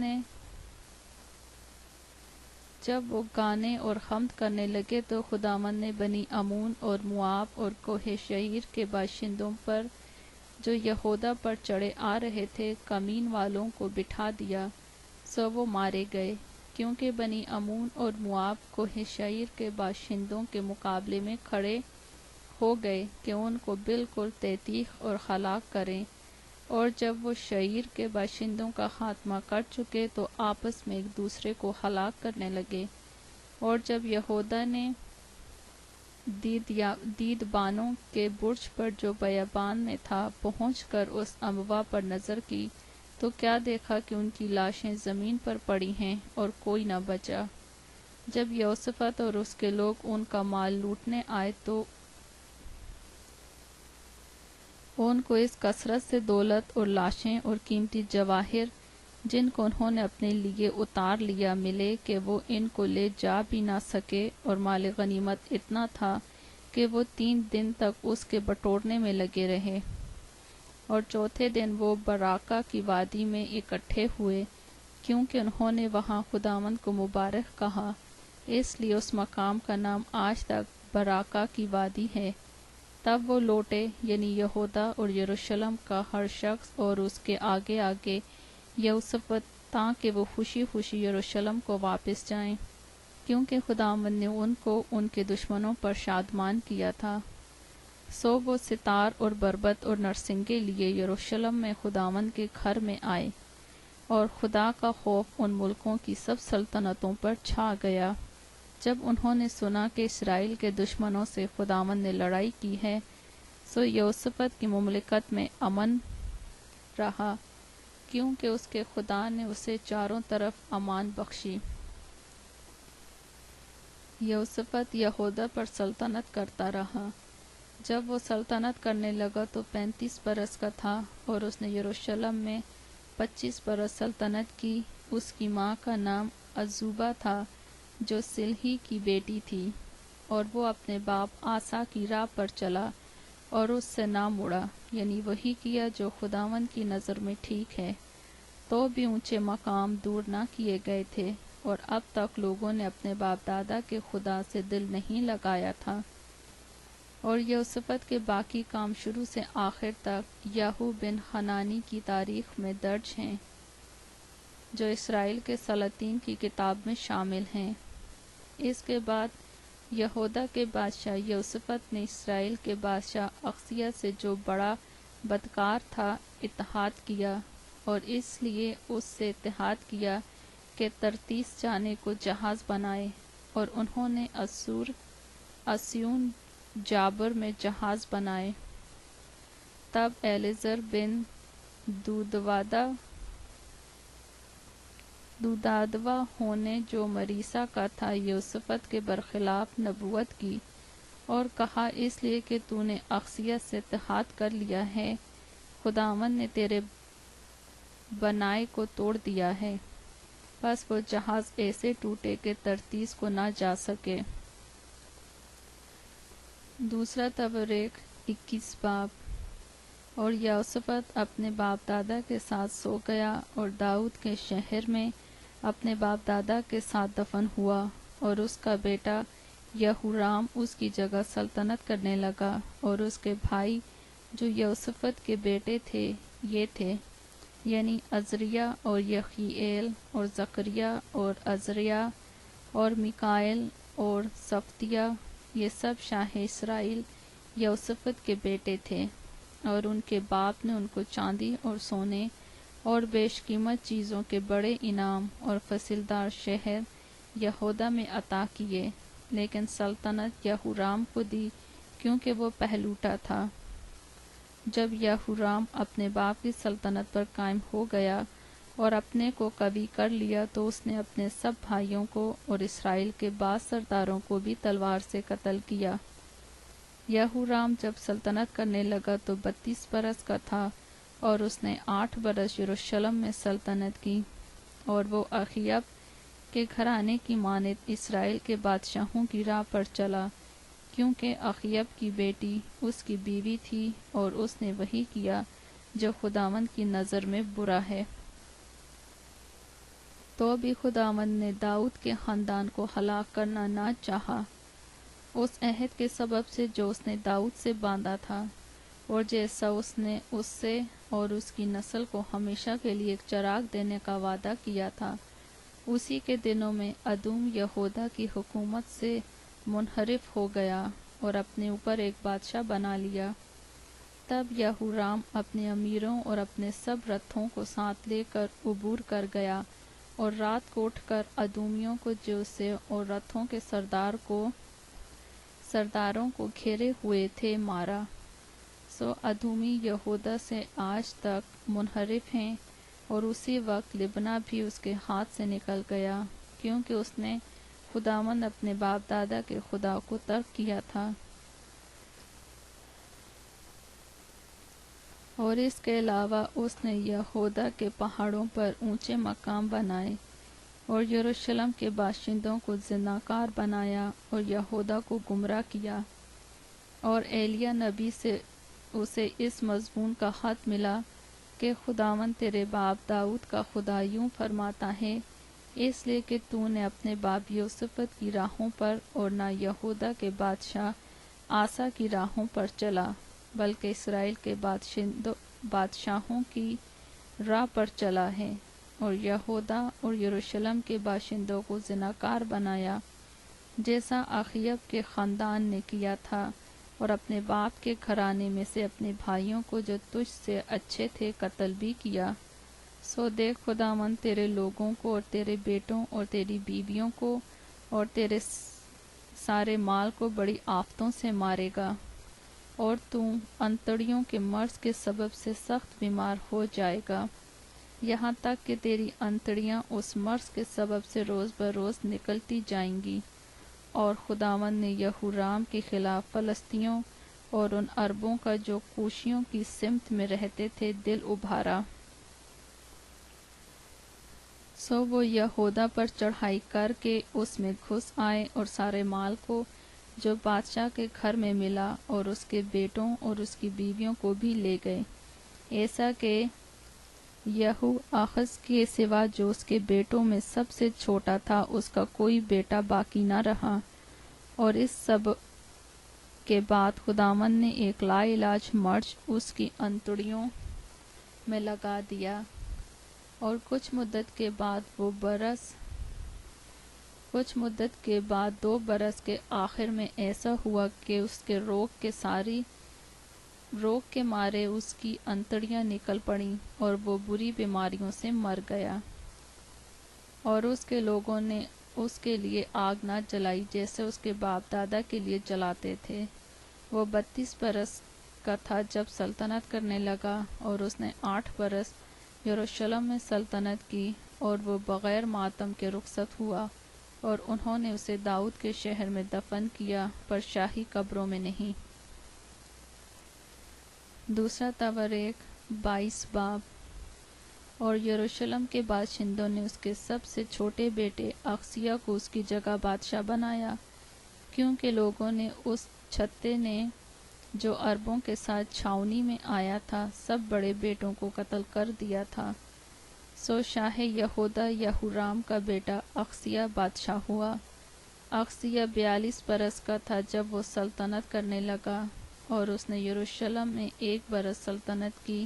نے بنی امون اور مواب اور کوہ شعیر کے باشندوں پر جو یہودا پر چڑھے آ رہے تھے کمین والوں کو بٹھا دیا، سو وہ مارے گئے، کیونکہ بنی امون اور مواب کوہ شعیر کے باشندوں کے مقابلے میں کھڑے ہو گئے کہ ان کو بالکل تہتیخ اور ہلاک کریں، اور جب وہ شعیر کے باشندوں کا خاتمہ کر چکے تو آپس میں ایک دوسرے کو ہلاک کرنے لگے۔ اور جب یہودا نے دید بانوں کے برج پر جو بیابان میں تھا پہنچ کر اس اموا پر نظر کی تو کیا دیکھا کہ ان کی لاشیں زمین پر پڑی ہیں اور کوئی نہ بچا۔ جب یوسفت اور اس کے لوگ ان کا مال لوٹنے آئے تو ان کو اس کثرت سے دولت اور لاشیں اور قیمتی جواہر جن کو انہوں نے اپنے لیے اتار لیا ملے کہ وہ ان کو لے جا بھی نہ سکے، اور مال غنیمت اتنا تھا کہ وہ 3 دن تک اس کے بٹورنے میں لگے رہے، اور چوتھے دن وہ براکہ کی وادی میں اکٹھے ہوئے، کیونکہ انہوں نے وہاں خداوند کو مبارک کہا، اس لیے اس مقام کا نام آج تک براکہ کی وادی ہے۔ تب وہ لوٹے، یعنی یہودا اور یروشلم کا ہر شخص اور اس کے آگے آگے یہوشافط، تاکہ وہ خوشی خوشی یروشلم کو واپس جائیں، کیونکہ خداوند نے ان کو ان کے دشمنوں پر شادمان کیا تھا۔ سو وہ ستار اور بربط اور نرسنگے لیے یروشلم میں خداوند کے گھر میں آئے، اور خدا کا خوف ان ملکوں کی سب سلطنتوں پر چھا گیا۔ جب انہوں نے سنا کہ اسرائیل کے دشمنوں سے خداوند نے لڑائی کی ہے، سو یہوشافط کی مملکت میں امن رہا، کیونکہ اس کے خدا نے اسے چاروں طرف امان بخشی۔ یہوشافط یہودا پر سلطنت کرتا رہا۔ جب وہ سلطنت کرنے لگا تو 35 برس کا تھا، اور اس نے یروشلم میں 25 برس سلطنت کی۔ اس کی ماں کا نام عزوبہ تھا، جو سلہی کی بیٹی تھی، اور وہ اپنے باپ آسا کی راہ پر چلا اور اس سے نہ مڑا، یعنی وہی کیا جو خداوند کی نظر میں ٹھیک ہے، تو بھی اونچے مقام دور نہ کیے گئے تھے، اور اب تک لوگوں نے اپنے باپ دادا کے خدا سے دل نہیں لگایا تھا۔ اور یہوشافط کے باقی کام شروع سے آخر تک یہو بن حنانی کی تاریخ میں درج ہیں، جو اسرائیل کے سلاطین کی کتاب میں شامل ہیں۔ اس کے بعد یہودا کے بادشاہ یہوشافط نے اسرائیل کے بادشاہ اخزیہ سے، جو بڑا بدکار تھا، اتحاد کیا، اور اس لیے اس سے اتحاد کیا کہ ترسیس جانے کو جہاز بنائے، اور انہوں نے اسیون جابر میں جہاز بنائے۔ تب ایلیزر بن دودادوا ہونے، جو مریسا کا تھا، یہوشافط کے برخلاف نبوت کی، اور کہا، اس لیے کہ تو نے اخزیہ سے اتحاد کر لیا ہے، خداوند نے تیرے بنائے کو توڑ دیا ہے، بس وہ جہاز ایسے ٹوٹے کہ ترسیس کو نہ جا سکے۔ دوسرا تبریک 21 باب۔ اور یہوشافط اپنے باپ دادا کے ساتھ سو گیا، اور داؤد کے شہر میں اپنے باپ دادا کے ساتھ دفن ہوا، اور اس کا بیٹا یہورام اس کی جگہ سلطنت کرنے لگا۔ اور اس کے بھائی جو یہوشافط کے بیٹے تھے یہ تھے، یعنی عزریہ اور یحییل اور زکریا اور عزریہ اور میکائیل اور صفطیہ، یہ سب شاہ اسرائیل یہوشافط کے بیٹے تھے، اور ان کے باپ نے ان کو چاندی اور سونے اور بیش قیمت چیزوں کے بڑے انعام اور فصیلدار شہر یہودا میں عطا کیے، لیکن سلطنت یہورام کو دی، کیونکہ وہ پہلوٹا تھا۔ جب یہورام اپنے باپ کی سلطنت پر قائم ہو گیا اور اپنے کو قوی کر لیا، تو اس نے اپنے سب بھائیوں کو اور اسرائیل کے بعض سرداروں کو بھی تلوار سے قتل کیا۔ یہورام جب سلطنت کرنے لگا تو 32 برس کا تھا، اور اس نے 8 برس یروشلم میں سلطنت کی، اور وہ اخیب کے گھرانے کی مانند اسرائیل کے بادشاہوں کی راہ پر چلا، کیونکہ اخیب کی بیٹی اس کی بیوی تھی، اور اس نے وہی کیا جو خداوند کی نظر میں برا ہے۔ تو بھی خداوند نے داؤد کے خاندان کو ہلاک کرنا نہ چاہا، اس عہد کے سبب سے جو اس نے داؤد سے باندھا تھا، اور جیسا اس نے اس سے اور اس کی نسل کو ہمیشہ کے لیے ایک چراغ دینے کا وعدہ کیا تھا۔ اسی کے دنوں میں ادوم یہودا کی حکومت سے منحرف ہو گیا اور اپنے اوپر ایک بادشاہ بنا لیا۔ تب یہورام اپنے امیروں اور اپنے سب رتھوں کو ساتھ لے کر عبور کر گیا، اور رات کو اٹھ کر ادومیوں کو جو اسے اور رتھوں کے سرداروں کو گھیرے ہوئے تھے مارا۔ سو ادومی یہودا سے آج تک منحرف ہیں، اور اسی وقت لبنہ بھی اس کے ہاتھ سے نکل گیا، کیونکہ اس نے خداوند اپنے باپ دادا کے خدا کو ترک کیا تھا۔ اور اس کے علاوہ اس نے یہودا کے پہاڑوں پر اونچے مقام بنائے، اور یروشلم کے باشندوں کو زناکار بنایا، اور یہودا کو گمراہ کیا۔ اور ایلیاہ نبی سے اسے اس مضمون کا خط ملا کہ خداوند تیرے باپ داؤد کا خدا یوں فرماتا ہے، اس لیے کہ تو نے اپنے باپ یوسفت کی راہوں پر اور نہ یہودا کے بادشاہ آسا کی راہوں پر چلا، بلکہ اسرائیل کے بادشاہوں کی راہ پر چلا ہے، اور یہودا اور یروشلم کے باشندوں کو زناکار بنایا، جیسا اخیب کے خاندان نے کیا تھا، اور اپنے باپ کے گھرانے میں سے اپنے بھائیوں کو جو تجھ سے اچھے تھے قتل بھی کیا۔ سو دیکھ خداوند تیرے لوگوں کو اور تیرے بیٹوں اور تیری بیویوں کو اور تیرے سارے مال کو بڑی آفتوں سے مارے گا، اور تو انتڑیوں کے مرض کے سبب سے سخت بیمار ہو جائے گا، یہاں تک کہ تیری انتڑیاں اس مرض کے سبب سے روز بروز نکلتی جائیں گی۔ اور خداوند نے یہورام کے خلاف فلسطینیوں اور ان عربوں کا جو کوشیوں کی سمت میں رہتے تھے دل ابھارا۔ سو وہ یہودا پر چڑھائی کر کے اس میں گھس آئے اور سارے مال کو جو بادشاہ کے گھر میں ملا اور اس کے بیٹوں اور اس کی بیویوں کو بھی لے گئے، ایسا کہ یہو آخز کے سوا جو اس کے بیٹوں میں سب سے چھوٹا تھا اس کا کوئی بیٹا باقی نہ رہا۔ اور اس سب کے بعد خداوند نے ایک لا علاج مرض اس کی انتڑیوں میں لگا دیا، اور کچھ مدت کے بعد 2 برس کے آخر میں ایسا ہوا کہ اس کے روگ کے مارے اس کی انتڑیاں نکل پڑیں اور وہ بری بیماریوں سے مر گیا۔ اور اس کے لوگوں نے اس کے لیے آگ نہ جلائی جیسے اس کے باپ دادا کے لیے جلاتے تھے۔ وہ 32 برس کا تھا جب سلطنت کرنے لگا، اور اس نے 8 برس یروشلم میں سلطنت کی، اور وہ بغیر ماتم کے رخصت ہوا، اور انہوں نے اسے داؤد کے شہر میں دفن کیا، پر شاہی قبروں میں نہیں۔ دوسرا تواریخ 22 باب۔ اور یروشلم کے باشندوں نے اس کے سب سے چھوٹے بیٹے اخزیہ کو اس کی جگہ بادشاہ بنایا، کیونکہ لوگوں نے اس چھتے نے جو عربوں کے ساتھ چھاؤنی میں آیا تھا سب بڑے بیٹوں کو قتل کر دیا تھا۔ سو شاہ یہودا یہورام کا بیٹا اخزیہ بادشاہ ہوا۔ اخزیہ 42 برس کا تھا جب وہ سلطنت کرنے لگا، اور اس نے یروشلم میں 1 برس سلطنت کی۔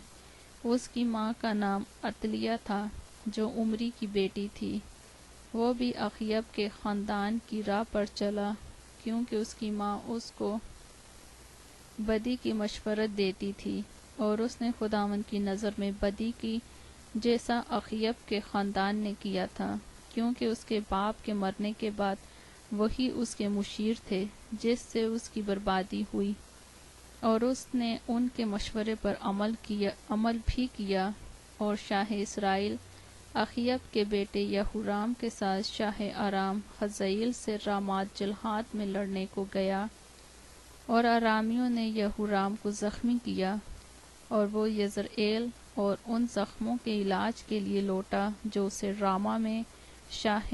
اس کی ماں کا نام عتلیہ تھا جو عمری کی بیٹی تھی۔ وہ بھی اخیب کے خاندان کی راہ پر چلا، کیونکہ اس کی ماں اس کو بدی کی مشورت دیتی تھی، اور اس نے خداوند کی نظر میں بدی کی جیسا اخیب کے خاندان نے کیا تھا، کیونکہ اس کے باپ کے مرنے کے بعد وہی اس کے مشیر تھے جس سے اس کی بربادی ہوئی، اور اس نے ان کے مشورے پر عمل بھی کیا۔ اور شاہ اسرائیل اخیب کے بیٹے یہورام کے ساتھ شاہ ارام حزائیل سے رامات جلہاد میں لڑنے کو گیا، اور ارامیوں نے یہورام کو زخمی کیا، اور وہ یزرعیل اور ان زخموں کے علاج کے لیے لوٹا جو اسے راما میں شاہ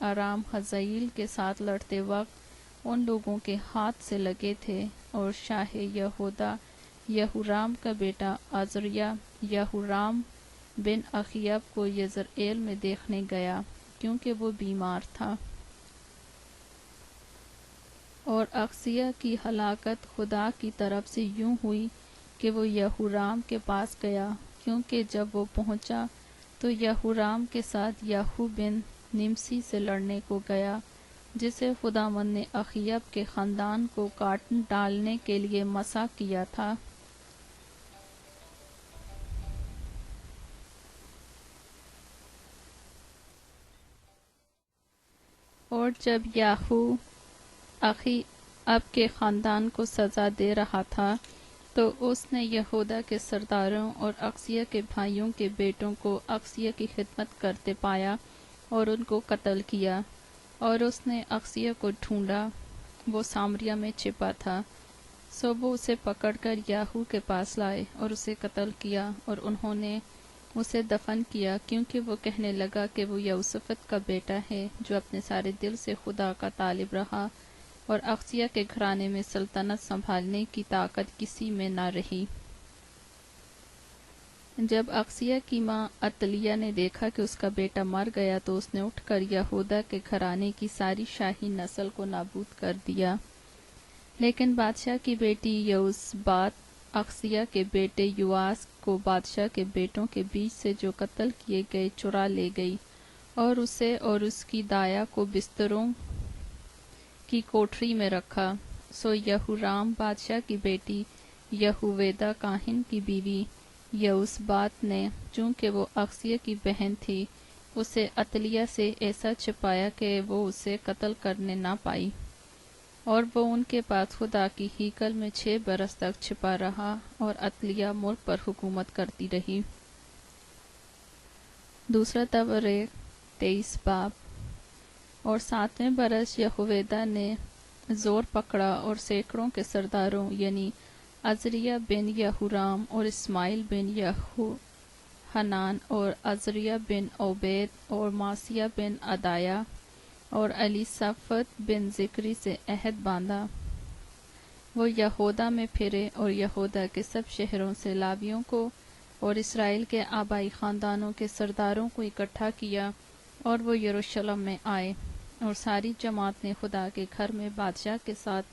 ارام حزائیل کے ساتھ لڑتے وقت ان لوگوں کے ہاتھ سے لگے تھے۔ اور شاہ یہودا یہورام کا بیٹا عزریہ یہورام بن اخیب کو یزرعیل میں دیکھنے گیا، کیونکہ وہ بیمار تھا۔ اور اخزیہ کی ہلاکت خدا کی طرف سے یوں ہوئی کہ وہ یہورام کے پاس گیا، کیونکہ جب وہ پہنچا تو یہورام کے ساتھ یہو بن نمسی سے لڑنے کو گیا، جسے خداوند نے اخیب کے خاندان کو کاٹ ڈالنے کے لیے مسح کیا تھا۔ اور جب یاہو اخیب کے خاندان کو سزا دے رہا تھا تو اس نے یہودا کے سرداروں اور اخزیہ کے بھائیوں کے بیٹوں کو اخزیہ کی خدمت کرتے پایا اور ان کو قتل کیا۔ اور اس نے اخزیہ کو ڈھونڈا، وہ سامریہ میں چھپا تھا، سو وہ اسے پکڑ کر یاہو کے پاس لائے اور اسے قتل کیا، اور انہوں نے اسے دفن کیا، کیونکہ وہ کہنے لگا کہ وہ یہوشافط کا بیٹا ہے جو اپنے سارے دل سے خدا کا طالب رہا، اور اخزیہ کے گھرانے میں سلطنت سنبھالنے کی طاقت کسی میں نہ رہی۔ جب اقصیہ کی ماں عطلیہ نے دیکھا کہ اس کا بیٹا مر گیا تو اس نے اٹھ کر یہودا کے گھرانے کی ساری شاہی نسل کو نابود کر دیا۔ لیکن بادشاہ کی بیٹی یہوذبات اقصیہ کے بیٹے یواس کو بادشاہ کے بیٹوں کے بیچ سے جو قتل کیے گئے چرا لے گئی، اور اسے اور اس کی دایا کو بستروں کی کوٹری میں رکھا۔ سو یہورام بادشاہ کی بیٹی یہویدا کاہن کی بیوی یہوذبات نے، چونکہ وہ اقصیہ کی بہن تھی، اسے عطلیہ سے ایسا چھپایا کہ وہ اسے قتل کرنے نہ پائی، اور وہ ان کے پاس خدا کی ہیکل میں 6 برس تک چھپا رہا، اور عطلیہ ملک پر حکومت کرتی رہی۔ دوسرا تورے 23 باب۔ اور 7ویں برس یہویدا نے زور پکڑا اور سینکڑوں کے سرداروں یعنی عزریہ بن یہورام اور اسماعیل بن یہوحنان اور عزریہ بن عبید اور معصیہ بن عدایا اور الیصافت بن ذکری سے عہد باندھا۔ وہ یہودا میں پھرے اور یہودا کے سب شہروں سے لاویوں کو اور اسرائیل کے آبائی خاندانوں کے سرداروں کو اکٹھا کیا، اور وہ یروشلم میں آئے، اور ساری جماعت نے خدا کے گھر میں بادشاہ کے ساتھ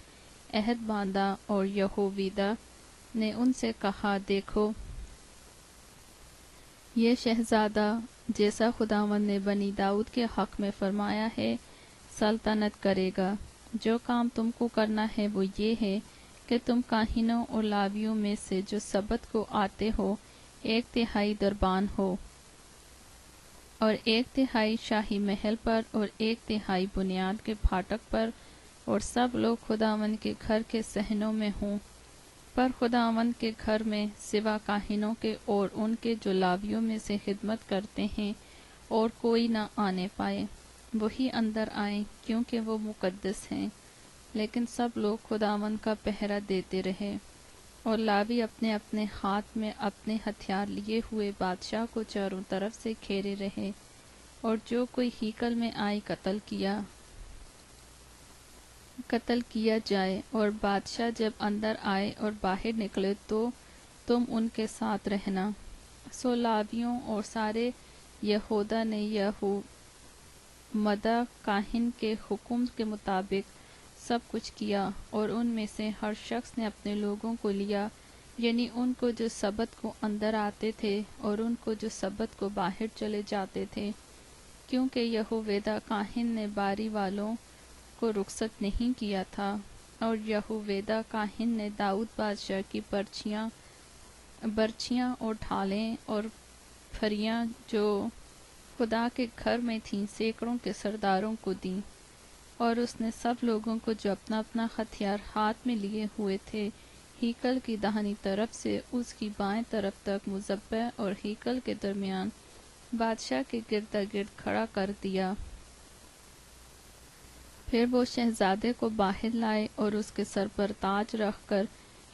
عہد باندھا۔ اور یہویدا نے ان سے کہا، دیکھو، یہ شہزادہ جیسا خداوند نے بنی داؤد کے حق میں فرمایا ہے سلطنت کرے گا۔ جو کام تم کو کرنا ہے وہ یہ ہے کہ تم کاہنوں اور لاویوں میں سے جو سبت کو آتے ہو 1/3 دربان ہو، اور 1/3 شاہی محل پر، اور 1/3 بنیاد کے پھاٹک پر، اور سب لوگ خداوند کے گھر کے صحنوں میں ہوں۔ پر خداوند کے گھر میں سوا کاہنوں کے اور ان کے جو لاویوں میں سے خدمت کرتے ہیں اور کوئی نہ آنے پائے، وہی اندر آئیں، کیونکہ وہ مقدس ہیں۔ لیکن سب لوگ خداوند کا پہرہ دیتے رہے، اور لاوی اپنے اپنے ہاتھ میں اپنے ہتھیار لیے ہوئے بادشاہ کو چاروں طرف سے گھیرے رہے، اور جو کوئی ہیکل میں آئی قتل کیا جائے، اور بادشاہ جب اندر آئے اور باہر نکلے تو تم ان کے ساتھ رہنا۔ سو لاویوں اور سارے یہودا نے یہومدہ کاہن کے حکم کے مطابق سب کچھ کیا، اور ان میں سے ہر شخص نے اپنے لوگوں کو لیا، یعنی ان کو جو سبت کو اندر آتے تھے اور ان کو جو سبت کو باہر چلے جاتے تھے، کیونکہ یہویدا کاہن نے باری والوں کو رخصت نہیں کیا تھا، اور یہویدا کاہن نے داؤد بادشاہ کی برچیاں اور ڈھالیں اور پھریاں جو خدا کے گھر میں تھیں سینکڑوں کے سرداروں کو دیں، اور اس نے سب لوگوں کو جو اپنا اپنا ہتھیار ہاتھ میں لیے ہوئے تھے ہیکل کی داہنی طرف سے اس کی بائیں طرف تک مذبح اور ہیکل کے درمیان بادشاہ کے گرد گرد کھڑا کر دیا۔ پھر وہ شہزادے کو باہر لائے اور اس کے سر پر تاج رکھ کر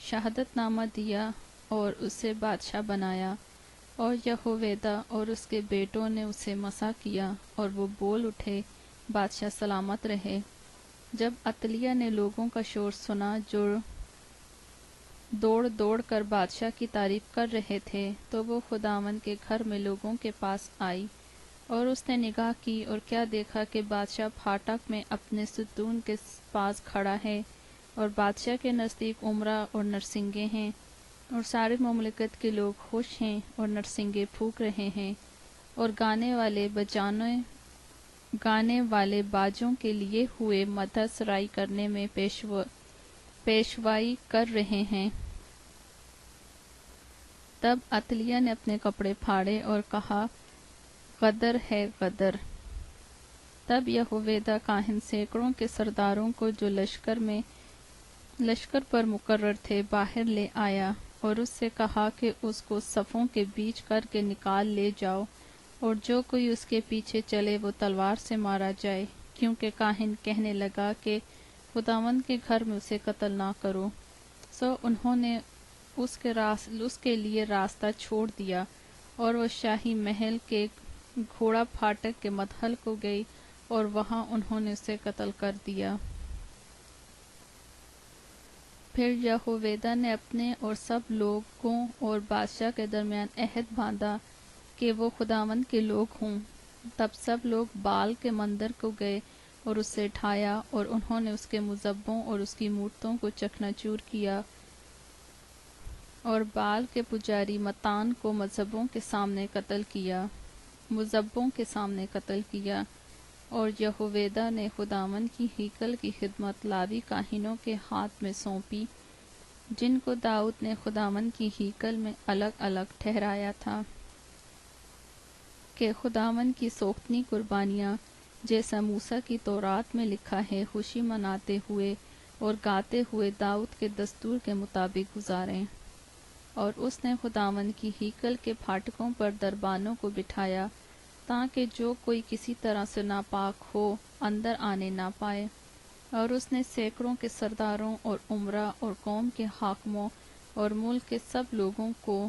شہادت نامہ دیا اور اسے بادشاہ بنایا، اور یہویدا اور اس کے بیٹوں نے اسے مسح کیا، اور وہ بول اٹھے، بادشاہ سلامت رہے۔ جب عطلیہ نے لوگوں کا شور سنا جو دوڑ دوڑ کر بادشاہ کی تعریف کر رہے تھے، تو وہ خداوند کے گھر میں لوگوں کے پاس آئی، اور اس نے نگاہ کی اور کیا دیکھا کہ بادشاہ پھاٹک میں اپنے ستون کے پاس کھڑا ہے، اور بادشاہ کے نزدیک عمرہ اور نرسنگیں ہیں، اور سارے مملکت کے لوگ خوش ہیں اور نرسنگیں پھونک رہے ہیں، اور گانے والے باجوں کے لیے ہوئے مدح سرائی کرنے میں پیشوائی کر رہے ہیں۔ تب عطلیہ نے اپنے کپڑے پھاڑے اور کہا، غدر ہے، غدر۔ تب یہویدا کاہن سینکڑوں کے سرداروں کو جو لشکر پر مقرر تھے باہر لے آیا، اور اس سے کہا کہ اس کو صفوں کے بیچ کر کے نکال لے جاؤ، اور جو کوئی اس کے پیچھے چلے وہ تلوار سے مارا جائے، کیونکہ کاہن کہنے لگا کہ خداوند کے گھر میں اسے قتل نہ کرو۔ سو انہوں نے اس کے لیے راستہ چھوڑ دیا، اور وہ شاہی محل کے گھوڑا پھاٹک کے مدخل کو گئی، اور وہاں انہوں نے اسے قتل کر دیا۔ پھر یہویدا نے اپنے اور سب لوگوں اور بادشاہ کے درمیان عہد باندھا کہ وہ خداوند کے لوگ ہوں۔ تب سب لوگ بال کے مندر کو گئے اور اسے ڈھایا، اور انہوں نے اس کے مذبوں اور اس کی مورتوں کو چکنا چور کیا، اور بال کے پجاری متان کو مذبوں کے سامنے قتل کیا۔ اور یہویدا نے خداوند کی ہیکل کی خدمت لاوی کاہنوں کے ہاتھ میں سونپی، جن کو داؤد نے خداوند کی ہیکل میں الگ الگ ٹھہرایا تھا، کہ خداوند کی سوختنی قربانیاں، جیسا موسیٰ کی تورات میں لکھا ہے، خوشی مناتے ہوئے اور گاتے ہوئے داؤد کے دستور کے مطابق گزاریں۔ اور اس نے خداوند کی ہیکل کے پھاٹکوں پر دربانوں کو بٹھایا، تاکہ جو کوئی کسی طرح سے ناپاک ہو اندر آنے نہ پائے۔ اور اس نے سینکڑوں کے سرداروں اور امراء اور قوم کے حاکموں اور ملک کے سب لوگوں کو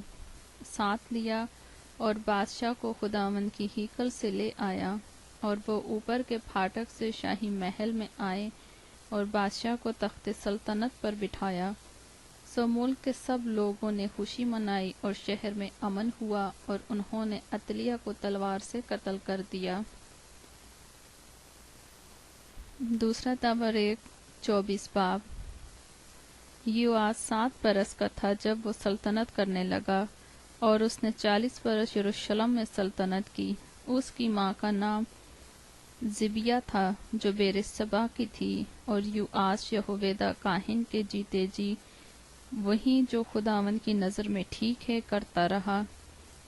ساتھ لیا، اور بادشاہ کو خداوند کی ہیکل سے لے آیا، اور وہ اوپر کے پھاٹک سے شاہی محل میں آئے اور بادشاہ کو تخت سلطنت پر بٹھایا۔ سو ملک کے سب لوگوں نے خوشی منائی، اور شہر میں امن ہوا، اور انہوں نے عطالیہ کو تلوار سے قتل کر دیا۔ دوسرا تبریک 24 باب۔ یوآس 7 برس کا تھا جب وہ سلطنت کرنے لگا، اور اس نے 40 برس یروشلم میں سلطنت کی۔ اس کی ماں کا نام زبیہ تھا، جو بیرسبا کی تھی، اور یوآس یہویدا کاہن کے جیتے جی وہی جو خداوند کی نظر میں ٹھیک ہے کرتا رہا۔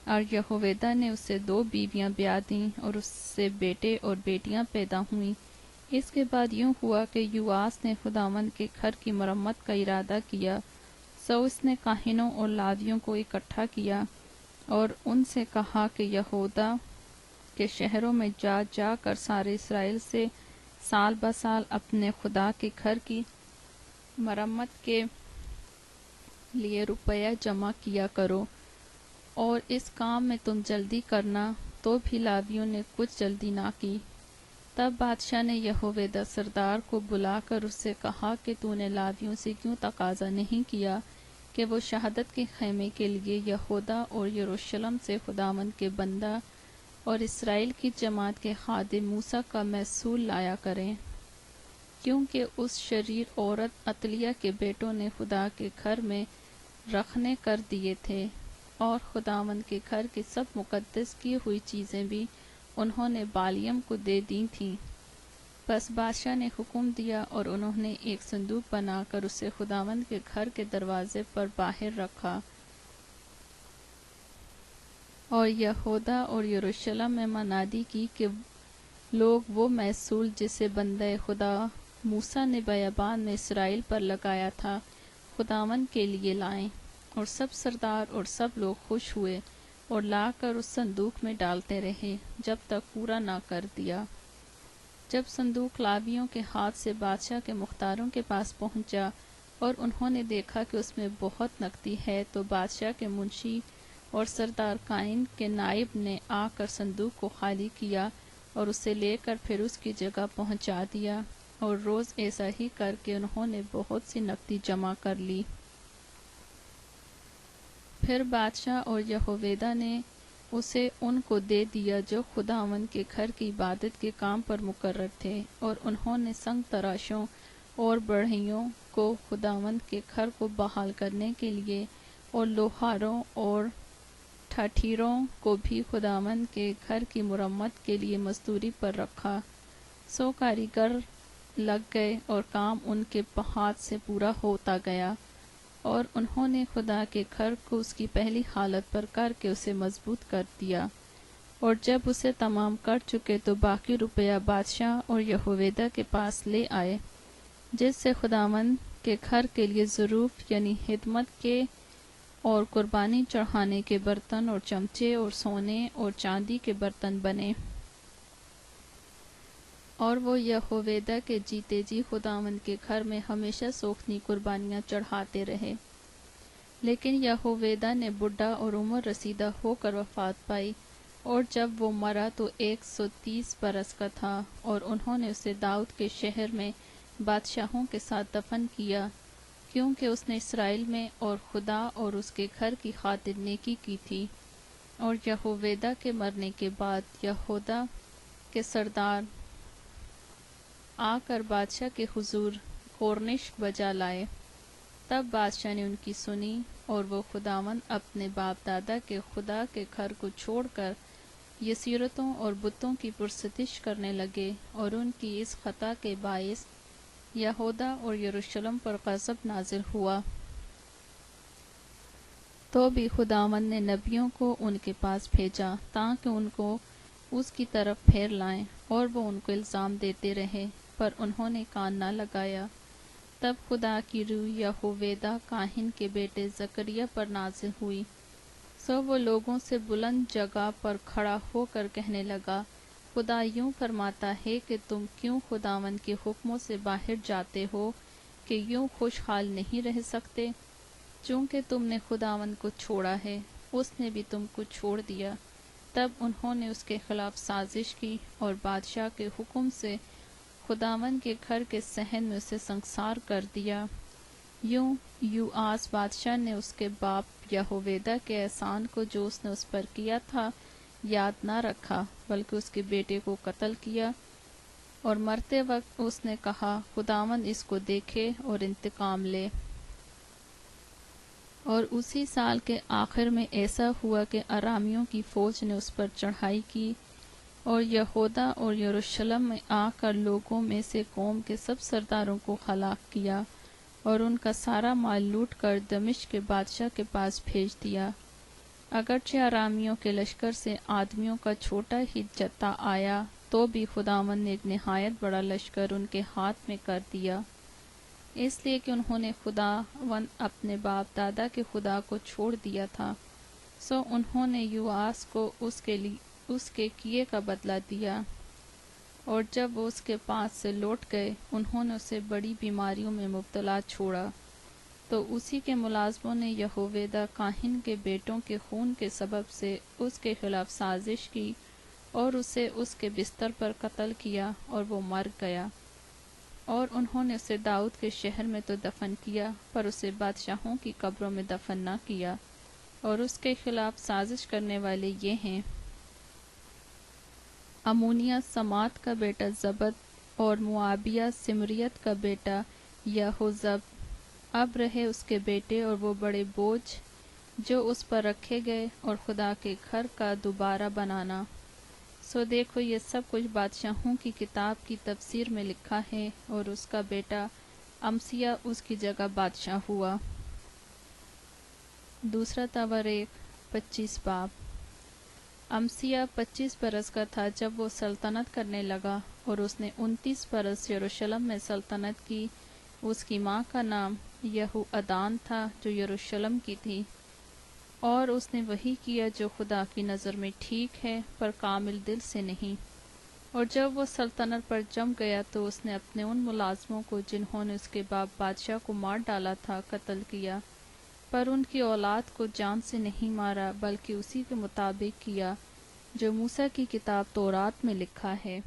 اور یہویدا نے اسے 2 بیویاں بیاہ دیں، اور اس سے بیٹے اور بیٹیاں پیدا ہوئیں۔ اس کے بعد یوں ہوا کہ یوآس نے خداوند کے گھر کی مرمت کا ارادہ کیا، سو اس نے کاہنوں اور لاویوں کو اکٹھا کیا، اور ان سے کہا کہ یہودا کے شہروں میں جا جا کر سارے اسرائیل سے سال بسال اپنے خدا کے گھر کی مرمت کے لیے روپیہ جمع کیا کرو، اور اس کام میں تم جلدی کرنا۔ تو بھی لاویوں نے کچھ جلدی نہ کی۔ تب بادشاہ نے یہویدا سردار کو بلا کر اس سے کہا کہ تو نے لاویوں سے کیوں تقاضا نہیں کیا کہ وہ شہادت کے خیمے کے لیے یہودا اور یروشلم سے خداوند کے بندہ اور اسرائیل کی جماعت کے خادم موسیٰ کا محصول لایا کریں، کیونکہ اس شریر عورت عطالیہ کے بیٹوں نے خدا کے گھر میں رکھنے کر دیے تھے، اور خداوند کے گھر کی سب مقدس کی ہوئی چیزیں بھی انہوں نے بالیم کو دے دی تھیں۔ پس بادشاہ نے حکم دیا، اور انہوں نے ایک صندوق بنا کر اسے خداوند کے گھر کے دروازے پر باہر رکھا، اور یہودا اور یروشلم میں منادی کی کہ لوگ وہ محصول جسے بندہ خدا موسیٰ نے بیابان میں اسرائیل پر لگایا تھا خداوند کے لیے لائیں۔ اور سب سردار اور سب لوگ خوش ہوئے، اور لا کر اس صندوق میں ڈالتے رہے جب تک پورا نہ کر دیا۔ جب صندوق لاویوں کے ہاتھ سے بادشاہ کے مختاروں کے پاس پہنچا، اور انہوں نے دیکھا کہ اس میں بہت نقدی ہے، تو بادشاہ کے منشی اور سردار کائن کے نائب نے آ کر صندوق کو خالی کیا، اور اسے لے کر پھر اس کی جگہ پہنچا دیا، اور روز ایسا ہی کر کے انہوں نے بہت سی نقدی جمع کر لی۔ پھر بادشاہ اور یہویدا نے اسے ان کو دے دیا جو خداوند کے گھر کی عبادت کے کام پر مقرر تھے، اور انہوں نے سنگ تراشوں اور بڑھئیوں کو خداوند کے گھر کو بحال کرنے کے لیے، اور لوہاروں اور ٹھاٹھیروں کو بھی خداوند کے گھر کی مرمت کے لیے مزدوری پر رکھا۔ سو کاریگر لگ گئے، اور کام ان کے ہاتھ سے پورا ہوتا گیا، اور انہوں نے خدا کے گھر کو اس کی پہلی حالت پر کر کے اسے مضبوط کر دیا۔ اور جب اسے تمام کر چکے تو باقی روپیہ بادشاہ اور یہویدا کے پاس لے آئے، جس سے خداوند کے گھر کے لیے ظروف یعنی خدمت کے اور قربانی چڑھانے کے برتن اور چمچے اور سونے اور چاندی کے برتن بنے۔ اور وہ یہویدا کے جیتے جی خداوند کے گھر میں ہمیشہ سوختنی قربانیاں چڑھاتے رہے۔ لیکن یہویدا نے بڈھا اور عمر رسیدہ ہو کر وفات پائی، اور جب وہ مرا تو 130 برس کا تھا، اور انہوں نے اسے داؤد کے شہر میں بادشاہوں کے ساتھ دفن کیا، کیونکہ اس نے اسرائیل میں اور خدا اور اس کے گھر کی خاطر نیکی کی تھی۔ اور یہویدا کے مرنے کے بعد یہودا کے سردار آ کر بادشاہ کے حضور کورنش بجا لائے۔ تب بادشاہ نے ان کی سنی، اور وہ خداوند اپنے باپ دادا کے خدا کے گھر کو چھوڑ کر یسیرتوں اور بتوں کی پرستش کرنے لگے، اور ان کی اس خطا کے باعث یہودا اور یروشلم پر غضب نازل ہوا۔ تو بھی خداوند نے نبیوں کو ان کے پاس بھیجا تاکہ ان کو اس کی طرف پھیر لائیں، اور وہ ان کو الزام دیتے رہے، پر انہوں نے کان نہ لگایا۔ تب خدا کی روح یہویدا کاہن کے بیٹے زکریا پر نازل ہوئی، سو وہ لوگوں سے بلند جگہ پر کھڑا ہو کر کہنے لگا، خدا یوں فرماتا ہے کہ تم کیوں خداوند کے حکموں سے باہر جاتے ہو کہ یوں خوشحال نہیں رہ سکتے؟ چونکہ تم نے خداوند کو چھوڑا ہے، اس نے بھی تم کو چھوڑ دیا۔ تب انہوں نے اس کے خلاف سازش کی، اور بادشاہ کے حکم سے خداوند کے گھر کے صحن میں اسے سنگسار کر دیا۔ یوں یوآس بادشاہ نے اس کے باپ یہویدا کے احسان کو جو اس نے اس پر کیا تھا یاد نہ رکھا، بلکہ اس کے بیٹے کو قتل کیا، اور مرتے وقت اس نے کہا، خداوند اس کو دیکھے اور انتقام لے۔ اور اسی سال کے آخر میں ایسا ہوا کہ ارامیوں کی فوج نے اس پر چڑھائی کی، اور یہودا اور یروشلم میں آ کر لوگوں میں سے قوم کے سب سرداروں کو ہلاک کیا، اور ان کا سارا مال لوٹ کر دمشق کے بادشاہ کے پاس بھیج دیا۔ اگرچہ ارامیوں کے لشکر سے آدمیوں کا چھوٹا ہی جتھا آیا، تو بھی خداوند نے ایک نہایت بڑا لشکر ان کے ہاتھ میں کر دیا، اس لیے کہ انہوں نے خداوند اپنے باپ دادا کے خدا کو چھوڑ دیا تھا۔ سو انہوں نے یوآس کو اس کے کیے کا بدلہ دیا، اور جب وہ اس کے پاس سے لوٹ گئے، انہوں نے اسے بڑی بیماریوں میں مبتلا چھوڑا۔ تو اسی کے ملازموں نے یہویدا کاہن کے بیٹوں کے خون کے سبب سے اس کے خلاف سازش کی، اور اسے اس کے بستر پر قتل کیا، اور وہ مر گیا۔ اور انہوں نے اسے داؤد کے شہر میں تو دفن کیا، پر اسے بادشاہوں کی قبروں میں دفن نہ کیا۔ اور اس کے خلاف سازش کرنے والے یہ ہیں: امونیہ سمات کا بیٹا زبد، اور موآبیہ سمریت کا بیٹا یہوزب۔ اب رہے اس کے بیٹے اور وہ بڑے بوجھ جو اس پر رکھے گئے، اور خدا کے گھر کا دوبارہ بنانا۔ سو دیکھو، یہ سب کچھ بادشاہوں کی کتاب کی تفسیر میں لکھا ہے، اور اس کا بیٹا امسیہ اس کی جگہ بادشاہ ہوا۔ دوسرا تواریخ 25 باب۔ امسیہ 25 برس کا تھا جب وہ سلطنت کرنے لگا، اور اس نے 29 برس یروشلم میں سلطنت کی۔ اس کی ماں کا نام یہوعدان تھا جو یروشلم کی تھی، اور اس نے وہی کیا جو خدا کی نظر میں ٹھیک ہے، پر کامل دل سے نہیں۔ اور جب وہ سلطنت پر جم گیا تو اس نے اپنے ان ملازموں کو جنہوں نے اس کے باپ بادشاہ کو مار ڈالا تھا قتل کیا، پر ان کی اولاد کو جان سے نہیں مارا، بلکہ اسی کے مطابق کیا جو موسیٰ کی کتاب تورات میں لکھا ہے۔